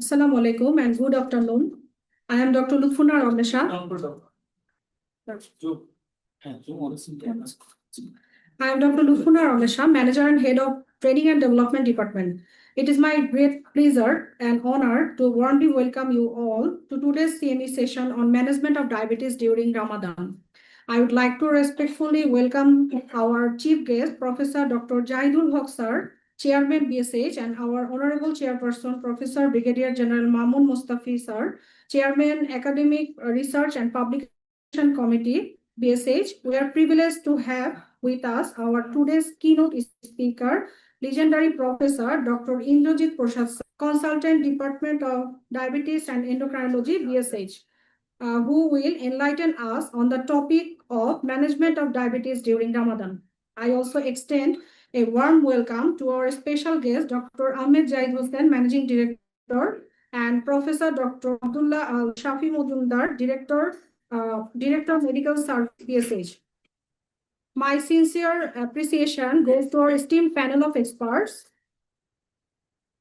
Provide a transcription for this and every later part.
Assalamu alaikum and good afternoon. I am Dr. Lutfuna Ramnesha. I am Dr. Lutfuna Ramnesha, Manager and Head of Training and Development Department. It is my great pleasure and honor to warmly welcome you all to today's CME session on management of diabetes during Ramadan. I would like to respectfully welcome our chief guest, Professor Dr. Jahidul Haq Sir, Chairman BSH, and our Honorable Chairperson, Professor Brigadier General Mamun Mustafi Sir, Chairman Academic Research and Publication Committee, BSH. We are privileged to have with us our today's keynote speaker, legendary Professor Dr. Indrajit Prasad, Consultant Department of Diabetes and Endocrinology, BSH, who will enlighten us on the topic of management of diabetes during Ramadan. I also extend a warm welcome to our special guest, Dr. Ahmed Zahid Hossain, Managing Director, and Professor Dr. Abdullah Al Shafi Mujumdar, Director of Medical Service, BSH. My sincere appreciation goes to our esteemed panel of experts,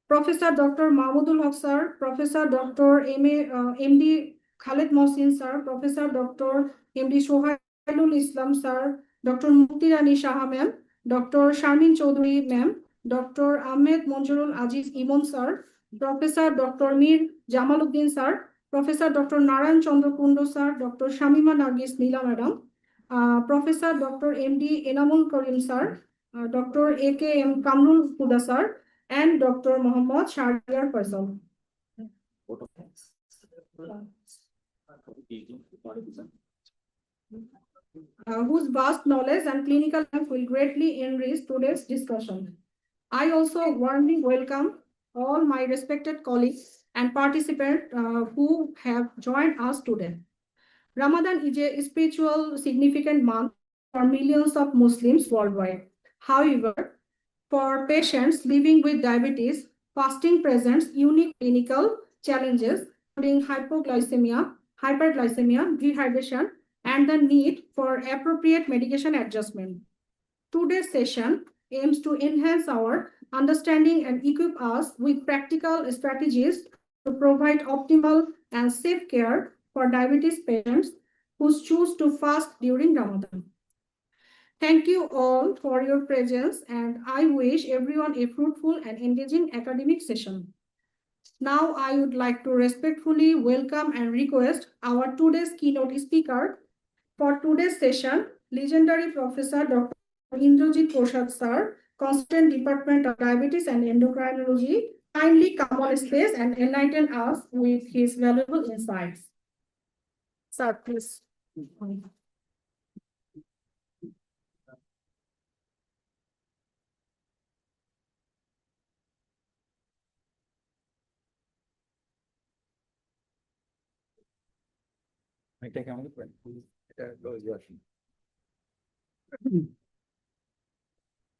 Professor Dr. Mahmudul Haq Sir, Professor Dr. MD Khaled Mohsin Sir, Professor Dr. MD Shohailul Islam Sir, Dr. Mukti Rani Shah Ma'am, Dr. Sharmin Chaudhary Ma'am, Dr. Ahmed Monjurul Aziz Imam Sir, Professor Dr. Mir Jamaluddin Sir, Professor Dr. Narayan Chandra Kundu Sir, Dr. Shamima Nargis Nila Madam, Professor Dr. MD Enamul Karim Sir, Dr. AKM Kamrul Huda Sir, and Dr. Muhammad Shahriar Faisal, whose vast knowledge and clinical life will greatly enrich today's discussion. I also warmly welcome all my respected colleagues and participants who have joined us today. Ramadan is a spiritual significant month for millions of Muslims worldwide. However, for patients living with diabetes, fasting presents unique clinical challenges, including hypoglycemia, hyperglycemia, dehydration, and the need for appropriate medication adjustment. Today's session aims to enhance our understanding and equip us with practical strategies to provide optimal and safe care for diabetes patients who choose to fast during Ramadan. Thank you all for your presence, and I wish everyone a fruitful and engaging academic session. Now, I would like to respectfully welcome and request our today's keynote speaker for today's session, legendary Professor Dr. Indrajit Prasad Sir, Consultant Department of Diabetes and Endocrinology, kindly come on stage and enlighten us with his valuable insights. Sir, please.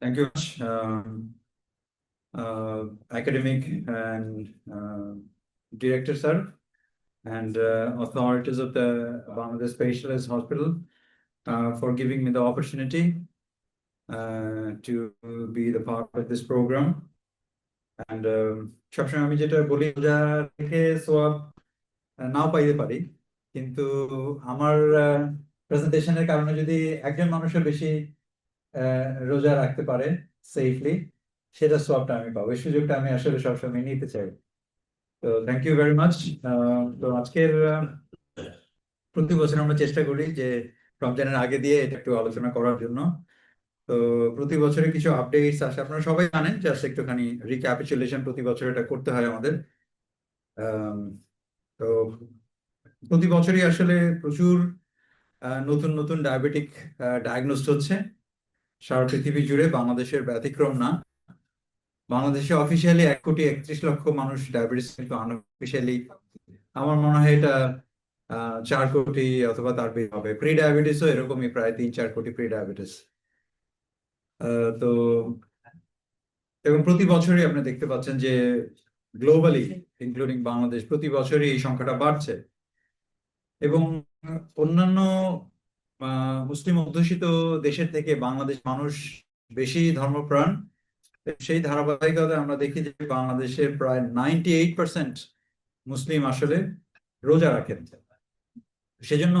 Thank you much, academic and director sir, and authorities of the Bangladesh Specialist Hospital for giving me the opportunity to be the part of this program. And সবসময় আমি যেটা বলি রোজা রেখে সোয়াব নাও পাইতে পারি, কিন্তু আমার প্রেজেন্টেশনের কারণে যদি একজন মানুষের বেশি রোজা রাখতে পারে সেফলি, সেটা সোয়াবটা আমি পাবো। এই সুযোগটা আমি আসলে সবসময় নিতে চাই। তো থ্যাংক ইউ ভেরি মাচ। তো আজকের প্রতি বছর আমরা চেষ্টা করি যে রমজানের আগে দিয়ে এটা একটু আলোচনা করার জন্য। তো প্রতি বছরে কিছু আপডেটস আসে, আপনারা সবাই জানেন, জাস্ট একটুখানি রিক্যাপিচুলেশন প্রতি বছর এটা করতে হয় আমাদের। তো প্রতি বছরই আসলে প্রচুর নতুন নতুন ডায়াবেটিক ডায়াগনোসড হচ্ছে সারা পৃথিবী জুড়ে, বাংলাদেশের ব্যতিক্রম না। বাংলাদেশে অফিসিয়ালি 1,31,00,000 মানুষ ডায়াবেটিস, কিন্তু আনঅফিসিয়ালি আমার মনে হয় এটা 4 কোটি অথবা তার বেশি হবে। প্রি ডায়াবেটিসও এরকমই, প্রায় 3-4 কোটি প্রি ডায়াবেটিস। তো এবং প্রতি বছরই আপনি দেখতে পাচ্ছেন যে গ্লোবালি ইনক্লুডিং বাংলাদেশ প্রতি বছরই এই সংখ্যাটা বাড়ছে, এবং অন্যান্য মুসলিম অধ্যুষিত দেশের থেকে বাংলাদেশ মানুষ বেশি ধর্মপ্রাণ। সেই ধারাবাহিকতায় আমরা দেখি যে বাংলাদেশের প্রায় 98% মুসলিম আসলে রোজা রাখেন। সেজন্য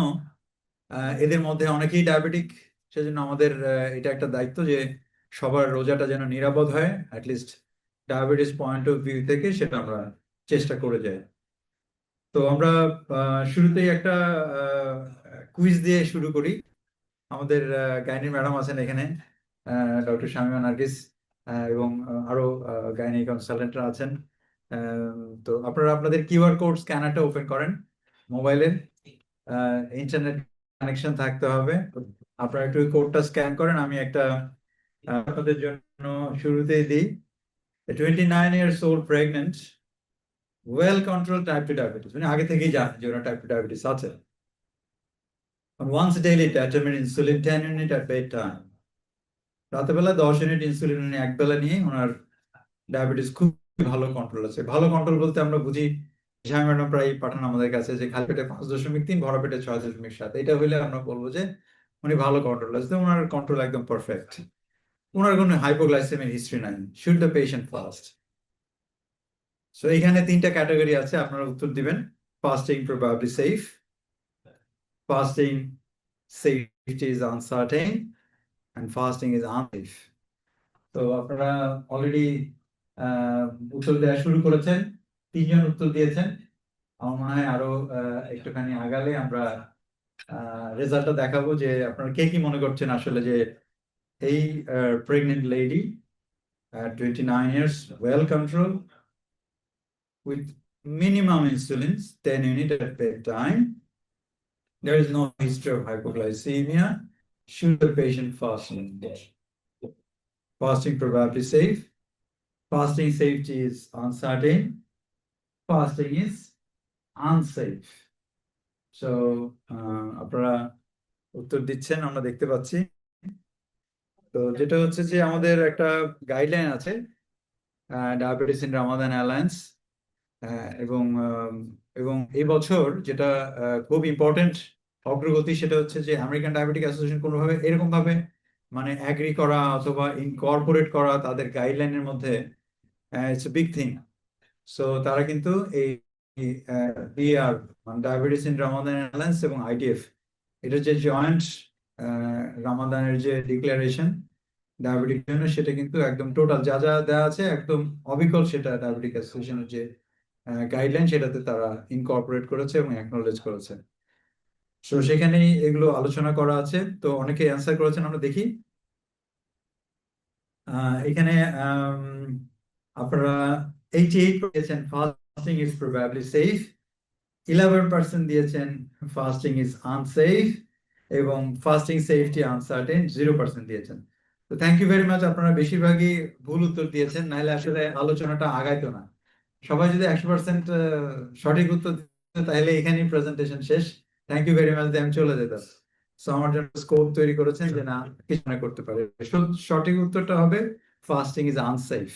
এদের মধ্যে অনেকেই ডায়াবেটিক। সেজন্য আমাদের এটা একটা দায়িত্ব যে সবার রোজাটা যেন নিরাপদ হয়, at least diabetes point of view থেকে সেটা আমরা চেষ্টা করে যাই। তো আমরা শুরুতেই একটা কুইজ দিয়ে শুরু করি। আমাদের গাইনি ম্যাডাম আছেন এখানে, ডক্টর শামিমা নার্গিস, এবং আরো গাইনি কনসালটেন্টরা আছেন। তো আপনারা আপনাদের কিউআর কোড স্ক্যানারটা ওপেন করেন মোবাইলের। ইন্টারনেট কানেকশন থাকতে হবে। আপনারা একটু কোডটা স্ক্যান করেন। আমি একটা আপনাদের জন্য শুরুতেই দিই। 29 years old pregnant, well controlled type 2 diabetes, মানে আগে থেকেই জানেন যে ওনার টাইপ 2 ডায়াবেটিস আছে। On once daily determined insulin 10 unit at bedtime, রাতেবেলা 10 unit insulin উনি এক বেলা নিয়ে ওনার ডায়াবেটিস খুব ভালো কন্ট্রোল আছে। ভালো কন্ট্রোল বলতে আমরা বুঝি, ঝাই ম্যাডাম প্রায় পাঠান আমাদের কাছে যে খালি পেটে 5.3, ভরা পেটে 6.7। এটা হইলে আমরা বলবো যে উনি ভালো কন্ট্রোল আছে, ওনার কন্ট্রোল একদম পারফেক্ট। ওনার কোনো হাইপোগ্লাইসেমিক হিস্ট্রি নাই। Should the patient fast? So এখানে 3টা ক্যাটাগরি আছে, আপনারা উত্তর দিবেন। Fasting probably safe, fasting safety is uncertain, and fasting is unsafe. তো আপনারা অলরেডি উত্তর দেওয়া শুরু করেছেন। 3জন উত্তর দিয়েছেন। আমার মনে হয় আরো একটুখানি আগালে আমরা রেজাল্টটা দেখাবো যে আপনারা কে কি মনে করছেন আসলে যে এই pregnant lady 29 years, well controlled with minimum insulin 10 unit at bedtime. There is no history of hypoglycemia. Should the patient fasting? Fasting probably safe. Fasting safety is uncertain. Fasting is unsafe. So আপনারা উত্তর দিচ্ছেন, আমরা দেখতে পাচ্ছি। তো যেটা হচ্ছে যে আমাদের একটা গাইডলাইন আছে, ডায়াবেটিস ইন রামাদান অ্যালায়েন্স, এবং এবং এই বছর যেটা খুব ইম্পর্টেন্ট অগ্রগতি, সেটা হচ্ছে যে আমেরিকান ডায়াবেটিক অ্যাসোসিয়েশন কোনোভাবে এরকম ভাবে মানে অ্যাগ্রি করা অথবা ইনকর্পোরেট করা তাদের গাইডলাইনের মধ্যে, it's a big thing. So তারা কিন্তু এই ডিআর মানে ডায়াবেটিস ইন রামাদান অ্যালায়েন্স এবং আইডিএফ, এটা যে জয়েন্ট রামাদানের যে ডিক্লারেশন ডায়াবেটিক জন্য, সেটা কিন্তু একদম টোটাল যা যা দেওয়া আছে একদম অবিকল সেটা ডায়াবেটিক অ্যাসোসিয়েশনের যে গাইডলাইন সেটাতে তারা ইনকর্পোরেট করেছে এবং অ্যাকনোলেজ করেছে। তো সেখানেই এগুলো আলোচনা করা আছে। তো অনেকে অ্যান্সার করেছেন, আমরা দেখি। এখানে আপনারা 88 দিয়েছেন ফাস্টিং ইজ প্রবাবলি সেফ, 11% দিয়েছেন ফাস্টিং ইজ আনসেফ, এবং ফাস্টিং সেফটি আনসার্টেন 0% দিয়েছেন। তো থ্যাংক ইউ ভেরি মাচ। আপনারা বেশিরভাগই ভুল উত্তর দিয়েছেন, নাহলে আসলে আলোচনাটা আগাইতো না। সবাই যদি 100% সঠিক উত্তর দিত তাহলে এখানেই প্রেজেন্টেশন শেষ। থ্যাংক ইউ ভেরি মাচ, আমি চলে যেতাম। সো আমার জন্য স্কোপ তৈরি করেছেন যে না, কিছু না করতে পারে। সঠিক উত্তরটা হবে ফাস্টিং ইজ আনসেফ।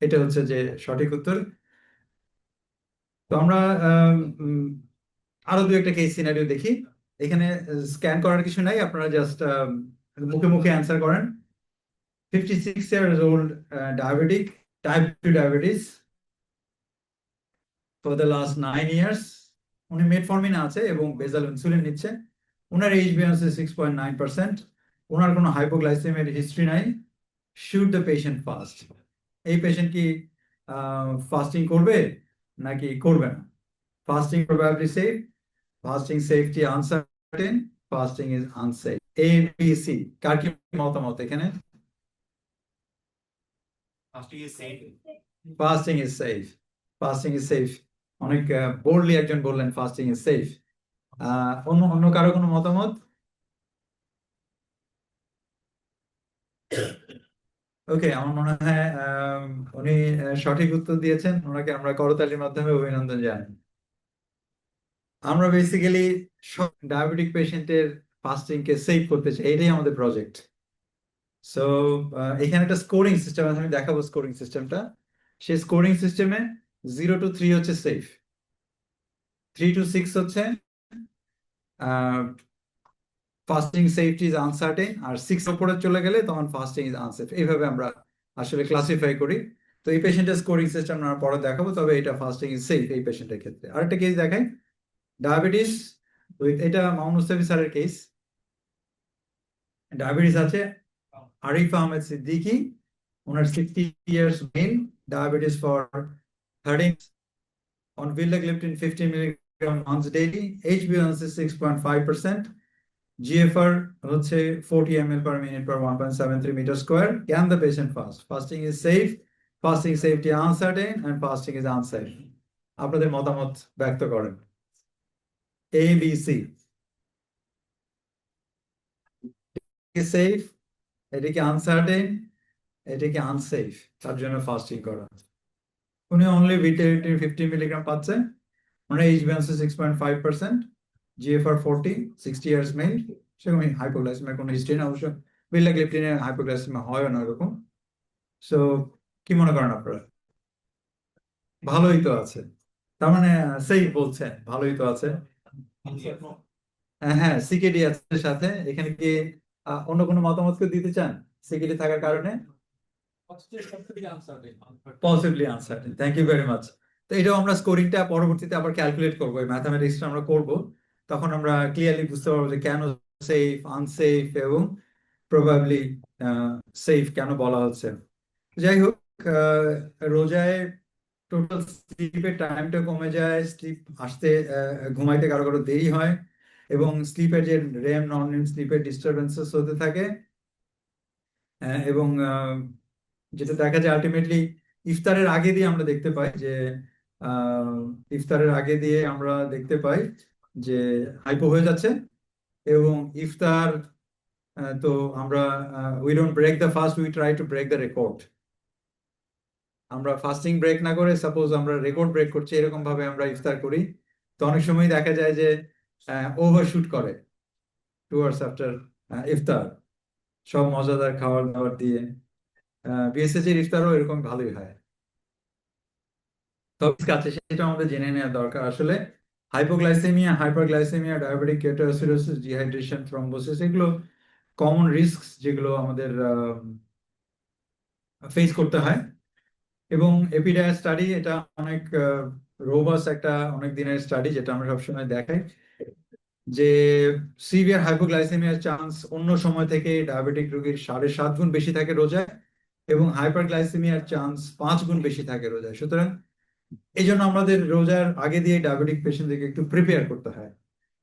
এটা হচ্ছে যে সঠিক উত্তর। তো আমরা আরো দু একটা কেস সিনারিও দেখি। এখানে স্ক্যান করার কিছু নাই, আপনারা জাস্ট মুখে মুখে অ্যান্সার করেন। 56 years old, diabetic, type 2 diabetes for the last 9 years. উনি মেটফরমিন আছে এবং বেসাল ইনসুলিন নিচ্ছে। ওনার HbA1c 6.9%। ওনার কোনো হাইপোগ্লাইসেমিয়ার হিস্ট্রি নাই। Should the patient fast? এই পেশেন্ট কি ফাস্টিং করবে নাকি করবে না? Fasting probably safe, fasting safety uncertain, fasting is unsafe. A B C, কার কি মতামত এখানে? Fasting is safe. Fasting is safe, fasting is safe. অনেক বোল্ডলি একজন বললেন ফাস্টিং ইজ সেফ। অন্য অন্য কারো কোনো মতামত? ওকে, আমার মনে হয় উনি সঠিক উত্তর দিয়েছেন। ওনাকে আমরা করতালির মাধ্যমে অভিনন্দন জানাই। আমরা বেসিক্যালি সব ডায়াবেটিক পেশেন্টের ফাস্টিং কে সেভ করতে চাই, এটাই আমাদের প্রজেক্ট। সো এখানে একটা স্কোরিং সিস্টেম আছে, আমি দেখাবো স্কোরিং সিস্টেমটা। সেই স্কোরিং সিস্টেমে 0 to 3 হচ্ছে সেফ, 3 to 6 হচ্ছে ফাস্টিং সেফটি ইজ আনসার্টেন, আর 6 উপরে চলে গেলে তখন ফাস্টিং ইজ আনসেফ। এইভাবে আমরা আসলে ক্লাসিফাই করি। তো তো এই পেশেন্টের স্কোরিং সিস্টেম আমরা পরে দেখাবো, তবে এটা ফাস্টিং ইজ সেফ এই পেশেন্টের ক্ষেত্রে। আরেকটা কেস দেখাই, ডায়াবেটিস, এটা মাউন্ট মুস্তাফি স্যারের কেস। ডায়াবেটিস আছে, আরিফ আহমেদ সিদ্দিকী, ওনার 60 years male, diabetes for 13 on vildagliptin 50 milligram once daily, HbA1c 6.5%, GFR হচ্ছে 40 ml per minute per 1.73 meter square. Can the patient fast? Fasting is safe, fasting safety uncertain, and fasting is unsafe. আপনাদের মতামত ব্যক্ত করেন। A, B, C. Safe, এটা কি uncertain, এটা কি unsafe, তার জন্য ফাস্টিং করা। উনি অনলি ভিটামিন 50 মিলিগ্রাম পাচ্ছেন, মানে HbA1c 6.5%, GFR 40, 60 years মেল, সেরকম হাইপোগ্লাইসেমিয়া কোনো হিস্ট্রি না, অবশ্য ভিল্ডাগ্লিপটিনে হাইপোগ্লাইসেমিয়া হয় না এরকম। সো কি মনে করেন আপনারা? ভালোই তো আছে, তার মানে সেই বলছেন ভালোই তো আছে। হ্যাঁ, সিকেডি আছে সাথে। এখানে কি অন্য কোনো মতামত কেউ দিতে চান সিকেডি থাকার কারণে? Possibly uncertain, thank you very much. তো এটাও আমরা স্কোরিংটা পরবর্তীতে আবার ক্যালকুলেট করবো, এই ম্যাথামেটিক্সটা আমরা করব, তখন আমরা ক্লিয়ারলি বুঝতে পারবো যে কেন সেফ, আনসেফ এবং প্রবাবলি সেফ কেন বলা হচ্ছে। যাই হোক, রোজায় টোটাল স্লিপের টাইমটা কমে যায়, স্লিপ আসতে ঘুমাইতে কারো কারো দেরি হয়, এবং স্লিপের যে রেম নন রেম স্লিপের ডিস্টারবেন্সেস হতে থাকে, এবং যেটা দেখা যায় আলটিমেটলি ইফতারের আগে দিয়ে আমরা দেখতে পাই যে ইফতারের আগে দিয়ে আমরা দেখতে পাই যে হাইপো হয়ে যাচ্ছে, এবং ইফতার তো আমরা we don't break the fast, we try to break the record. আমরা ফাস্টিং ব্রেক না করে সাপোজ আমরা রেকর্ড ব্রেক করছি, এরকম ভাবে আমরা ইফতার করি। তো অনেক সময় দেখা যায় যে ওভারশুট করে টুয়ার্ডস আফটার ইফতার, সব মজাদার খাবার দাবার দিয়ে। বিএসএসির ইফতারও এরকম ভালোই হয়। তবে কাছে সেটা আমাদের জেনে নেওয়া দরকার আসলে। Hypoglycaemia, hyperglycaemia, diabetic ketoacidosis, dehydration, thrombosis, এগুলো কমন রিস্ক যেগুলো আমাদের ফেস করতে হয়। এবং এপিডায়া স্টাডি, এটা অনেক রোবাস একটা অনেক দিনের স্টাডি, যেটা আমরা সবসময় দেখাই যে সিভিয়ার হাইপোগ্লাইসেমিয়ার চান্স অন্য সময় থেকে ডায়াবেটিক রোগীর 7.5 গুণ বেশি থাকে রোজায়, এবং হাইপারগ্লাইসেমিয়ার চান্স 5 গুণ বেশি থাকে রোজায়। সুতরাং এই জন্য আমাদের রোজার আগে দিয়ে ডায়াবেটিক পেশেন্টদেরকে একটু প্রিপেয়ার করতে হয়।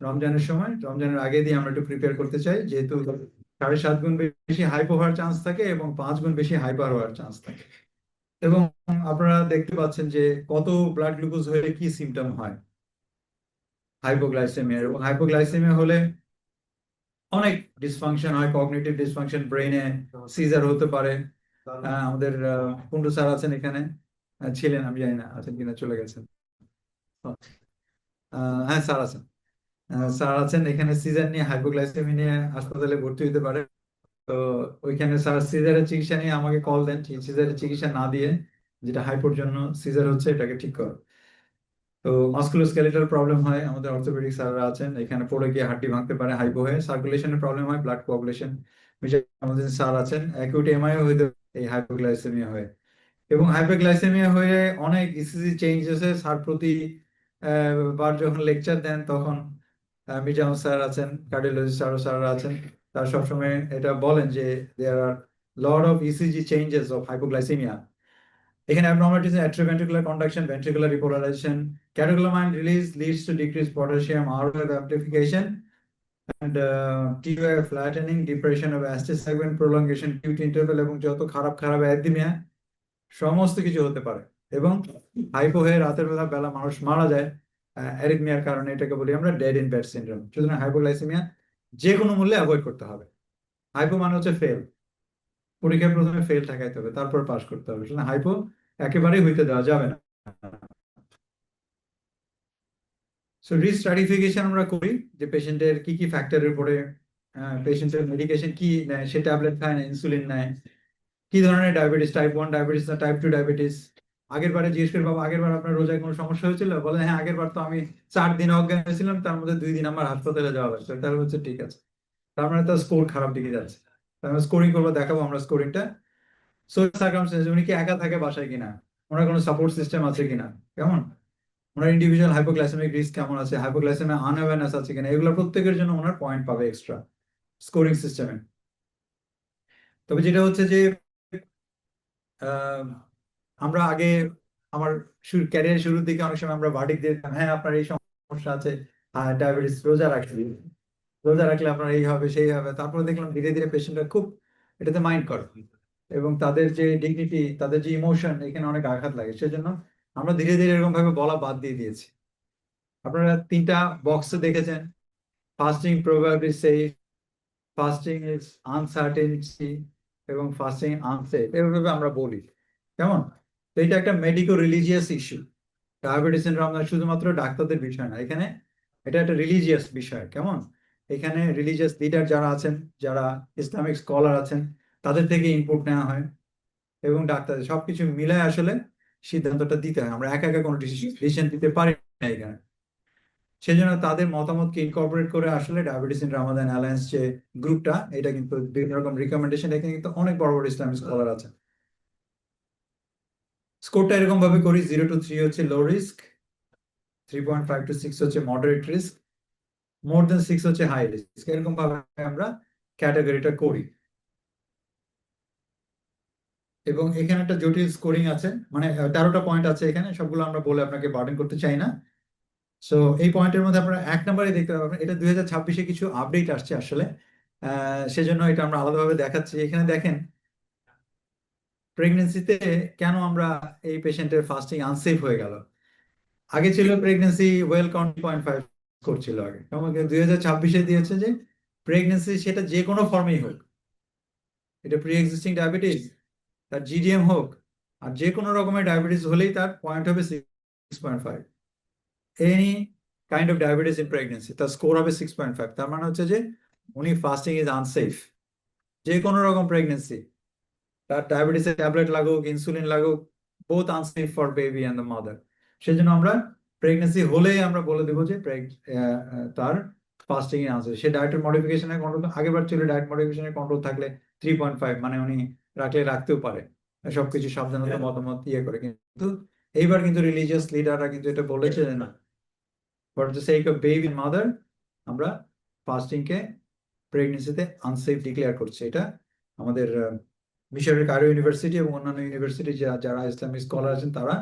রমজানের সময়, রমজানের আগে দিয়ে আমরা একটু প্রিপেয়ার করতে চাই, যেহেতু 7.5 গুণ বেশি হাইপো হওয়ার চান্স থাকে এবং 5 গুণ বেশি হাইপার হওয়ার চান্স থাকে। এবং আপনারা দেখতে পাচ্ছেন যে কত ব্লাড গ্লুকোজ হলে কি সিমটম হয় হাইপোগ্লাইসেমিয়া, এবং হাইপোগ্লাইসেমিয়া হলে অনেক ডিসফাংশন হয়, কগনিটিভ ডিসফাংশন, ব্রেইনে সিজার হতে পারে। আমাদের কুন্ডু স্যার আছেন এখানে, ছিলেন, আমি জানি না আছেন কিনা, চলে গেছেন। হ্যাঁ স্যার আছেন, স্যার আছেন এখানে, সিজার নিয়ে হাইপোগ্লাইসেমি নিয়ে হাসপাতালে ভর্তি হতে পারে। তো ওইখানে স্যার সিজারের চিকিৎসা নিয়ে আমাকে কল দেন, সিজারের চিকিৎসা না দিয়ে, যেটা হাইপোর জন্য সিজার হচ্ছে, এটাকে ঠিক করো। তো মাস্কুলোস্কেলেটাল প্রবলেম হয়, আমাদের অর্থোপেডিক স্যাররা আছেন এখানে, পড়ে গিয়ে হাড্ডি ভাঙতে পারে হাইপো হয়ে, সার্কুলেশনের প্রবলেম হয়, ব্লাড কোয়াগুলেশন, আমাদের স্যার আছেন, অ্যাকিউট এমআইও হইতে এই হাইপোগ্লাইসেমিয়া হয়ে। এবং হাইপারগ্লাইসেমিয়া হয়ে অনেক ইসিজি চেঞ্জেস, স্যার প্রতি বার যখন লেকচার দেন তখন মির্জা স্যার আছেন, কার্ডিওলজিস্ট স্যাররা আছেন, তারা সবসময় এটা বলেন যে there are lot of ECG changes of hypoglycaemia. এখানে abnormalities in atrioventricular conduction, ventricular repolarization, catecholamine release leads to decreased potassium, ROF amplification, and TOI flattening, depression of ST segment, prolongation, QT interval, এবং যত খারাপ খারাপ arrhythmia সমস্ত কিছু হতে পারে। এবং হাইপো হয়ে রাতের বেলা মানুষ মারা যায় অ্যারিথমিয়ার কারণে, এটাকে বলি আমরা ডেড ইন বেড সিনড্রোম। সুতরাং হাইপোগ্লাইসেমিয়া যে কোনো মূল্যে অ্যাভয়েড করতে হবে। হাইপো মানে হচ্ছে ফেল, পরীক্ষায় প্রথমে ফেল ঠেকাইতে হবে, তারপর পাস করতে হবে। সুতরাং হাইপো একেবারেই হইতে দেওয়া যাবে না। সো রিস্ক স্ট্র্যাটিফিকেশন আমরা করি যে পেশেন্টের কি কি ফ্যাক্টরের উপরে পেশেন্টের মেডিকেশন কি নেয়, সে ট্যাবলেট খায় না ইনসুলিন নেয়, কি ধরনের ডায়াবেটিস, টাইপ 1 ডায়াবেটিস না টাইপ 2 ডায়াবেটিস। আগের বারে জিজ্ঞেস করি, বাবা আগের বার আপনার রোজায় কোনো সমস্যা হয়েছিল? বলে হ্যাঁ, আগের বার তো আমি 4 দিন অজ্ঞান ছিলাম, তার মধ্যে 2 দিন আমার হাসপাতালে যাওয়া লাগছে। তাহলে হচ্ছে ঠিক আছে, তার মানে তো স্কোর খারাপ দিকে যাচ্ছে। তার মানে স্কোরিং করবো, দেখাবো আমরা স্কোরিংটা। সোশ্যাল সার্কামস্টেন্স, উনি কি একা থাকে বাসায় কিনা, ওনার কোনো সাপোর্ট সিস্টেম আছে কিনা, কেমন ওনার ইন্ডিভিজুয়াল হাইপোগ্লাইসেমিক রিস্ক কেমন আছে, হাইপোগ্লাইসেমিক আনঅ্যাওয়ারনেস আছে কিনা, এগুলো প্রত্যেকের জন্য ওনার পয়েন্ট পাবে এক্সট্রা স্কোরিং সিস্টেমে। তবে যেটা হচ্ছে যে আহ, আমরা আগে আমার ক্যারিয়ার শুরুর দিকে অনেক সময় আমরা ভার্ডিক্ট দিতাম, হ্যাঁ আপনার এই সমস্যা আছে, ডায়াবেটিস, রোজা রাখলে আপনার এই হবে সেই হবে। তারপরে দেখলাম ধীরে ধীরে পেশেন্টরা খুব এটাতে মাইন্ড করে, এবং তাদের যে ডিগনিটি, তাদের যে ইমোশন, এখানে অনেক আঘাত লাগে। সেজন্য আমরা ধীরে ধীরে এরকম ভাবে বলা বাদ দিয়ে দিয়েছি। আপনারা 3টা বক্সে দেখেছেন, fasting probably safe, fasting is uncertainty, এবং ফাস্টিং আনসেফ, এভাবে আমরা বলি, কেমন। তো এটা একটা medico religious issue. Diabetes syndrome শুধুমাত্র ডাক্তারদের বিষয় না, এখানে এটা একটা রিলিজিয়াস বিষয়, কেমন। এখানে রিলিজিয়াস লিডার যারা আছেন, যারা ইসলামিক স্কলার আছেন, তাদের থেকে ইনপুট নেওয়া হয়, এবং ডাক্তারদের সবকিছু মিলায় আসলে সিদ্ধান্তটা দিতে হয়। আমরা একা একা কোনো ডিসিশন দিতে পারি না এখানে। সেজন্য তাদের মতামতকে ইনকর্পোরেট করে আসলে ডায়াবেটিস ইন রামাদান অ্যালায়েন্স যে গ্রুপটা, এটা কিন্তু বিভিন্ন রকম রিকমেন্ডেশন, এখানে কিন্তু অনেক বড় বড় ইসলামিক স্কলার আছে। স্কোরটা এরকম ভাবে করি, 0 to 3 হচ্ছে লো রিস্ক, 3.5 to 6 হচ্ছে মডারেট রিস্ক, মোর দেন 6 হচ্ছে হাই রিস্ক। এরকম ভাবে আমরা ক্যাটাগরিটা করি। এবং এখানে একটা জটিল স্কোরিং আছে, মানে 13টা পয়েন্ট আছে এখানে, সবগুলো আমরা বলে আপনাকে বার্ডেন করতে চাই না। সো এই পয়েন্টের মধ্যে আপনারা 1 নম্বরে দেখতে পাবেন, এটা 2026-এ কিছু আপডেট আসছে আসলে, সেজন্য এটা আমরা আলাদাভাবে দেখাচ্ছি। এখানে দেখেন প্রেগনেন্সিতে কেন আমরা এই পেশেন্টের ফাস্টিং আনসেফ হয়ে গেল। আগে ছিল প্রেগনেন্সি ওয়েল কাউন্ট 0.5 স্কোর ছিল আগে, এবং 2026-এ দিয়েছে যে প্রেগনেন্সি সেটা যে কোনো ফর্মেই হোক, এটা প্রি এক্সিস্টিং ডায়াবেটিস, তার জিডিএম হোক, আর যে কোনো রকমের ডায়াবেটিস হলেই তার পয়েন্ট হবে 6.5। Any kind of diabetes in pregnancy, তার স্কোর হবে 6.5। তার মানে হচ্ছে যে উনি ফাস্টিং ইজ আনসেফ। যে কোনো রকম প্রেগনেন্সি, তার ডায়াবেটিসের ট্যাবলেট লাগুক, ইনসুলিন লাগুক, both unsafe for baby and the mother. সেজন্য আমরা প্রেগনেন্সি হলেই আমরা বলে দেবো যে তার ফাস্টিং এ আছে। সে ডায়েটের মডিফিকেশনের কন্ট্রোল, আগেরবার ছিল ডায়েট মডিফিকেশনের কন্ট্রোল থাকলে 3.5, মানে উনি রাখলে রাখতেও পারে, সবকিছু সাবধানতা মতামত ইয়ে করে। কিন্তু এইবার কিন্তু রিলিজিয়াস লিডাররা কিন্তু এটা বলেছে যে না, for the sake of baby mother আমরা ফাস্টিংকে প্রেগনেন্সিতে আনসেফ ডিক্লেয়ার করছি। এটা আমাদের মিশরের কায়রো ইউনিভার্সিটি এবং অন্যান্য ইউনিভার্সিটি যারা ইসলামিক স্কলার আছেন তারা,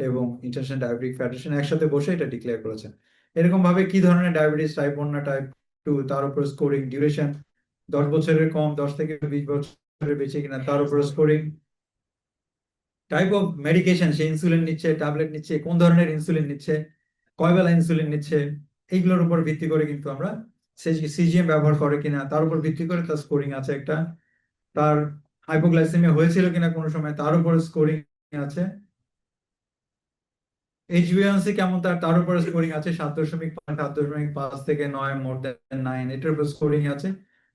এবং ইন্টারন্যাশনাল ডায়াবেটিক ফেডারেশন একসাথে বসে এটা ডিক্লেয়ার করেছেন। এরকম ভাবে কি ধরনের ডায়াবেটিস, টাইপ 1 না টাইপ 2, তার উপর স্কোরিং, ডিউরেশন 10 বছরের কম, 10 থেকে 20 বছরের বেশি কিনা, তার উপর scoring, type of medication, say insulin নিচ্ছে, ট্যাবলেট নিচ্ছে, কোন ধরনের ইনসুলিন নিচ্ছে, কয় বেলা ইনসুলিন নিচ্ছে, এইগুলোর উপর ভিত্তি করে কিন্তু আমরা সিজিএম ব্যবহার করে কিনা, তার উপর ভিত্তি করে তার স্কোরিং আছে একটা। তার হাইপোগ্লাইসেমিয়া হয়েছিল কিনা কোনো সময়, তার উপর স্কোরিং আছে। এইচবিএনসি কেমন, তার উপর স্কোরিং আছে 7.5, 7.5 থেকে 9, মোর দেন 9, এটার উপর স্কোরিং আছে।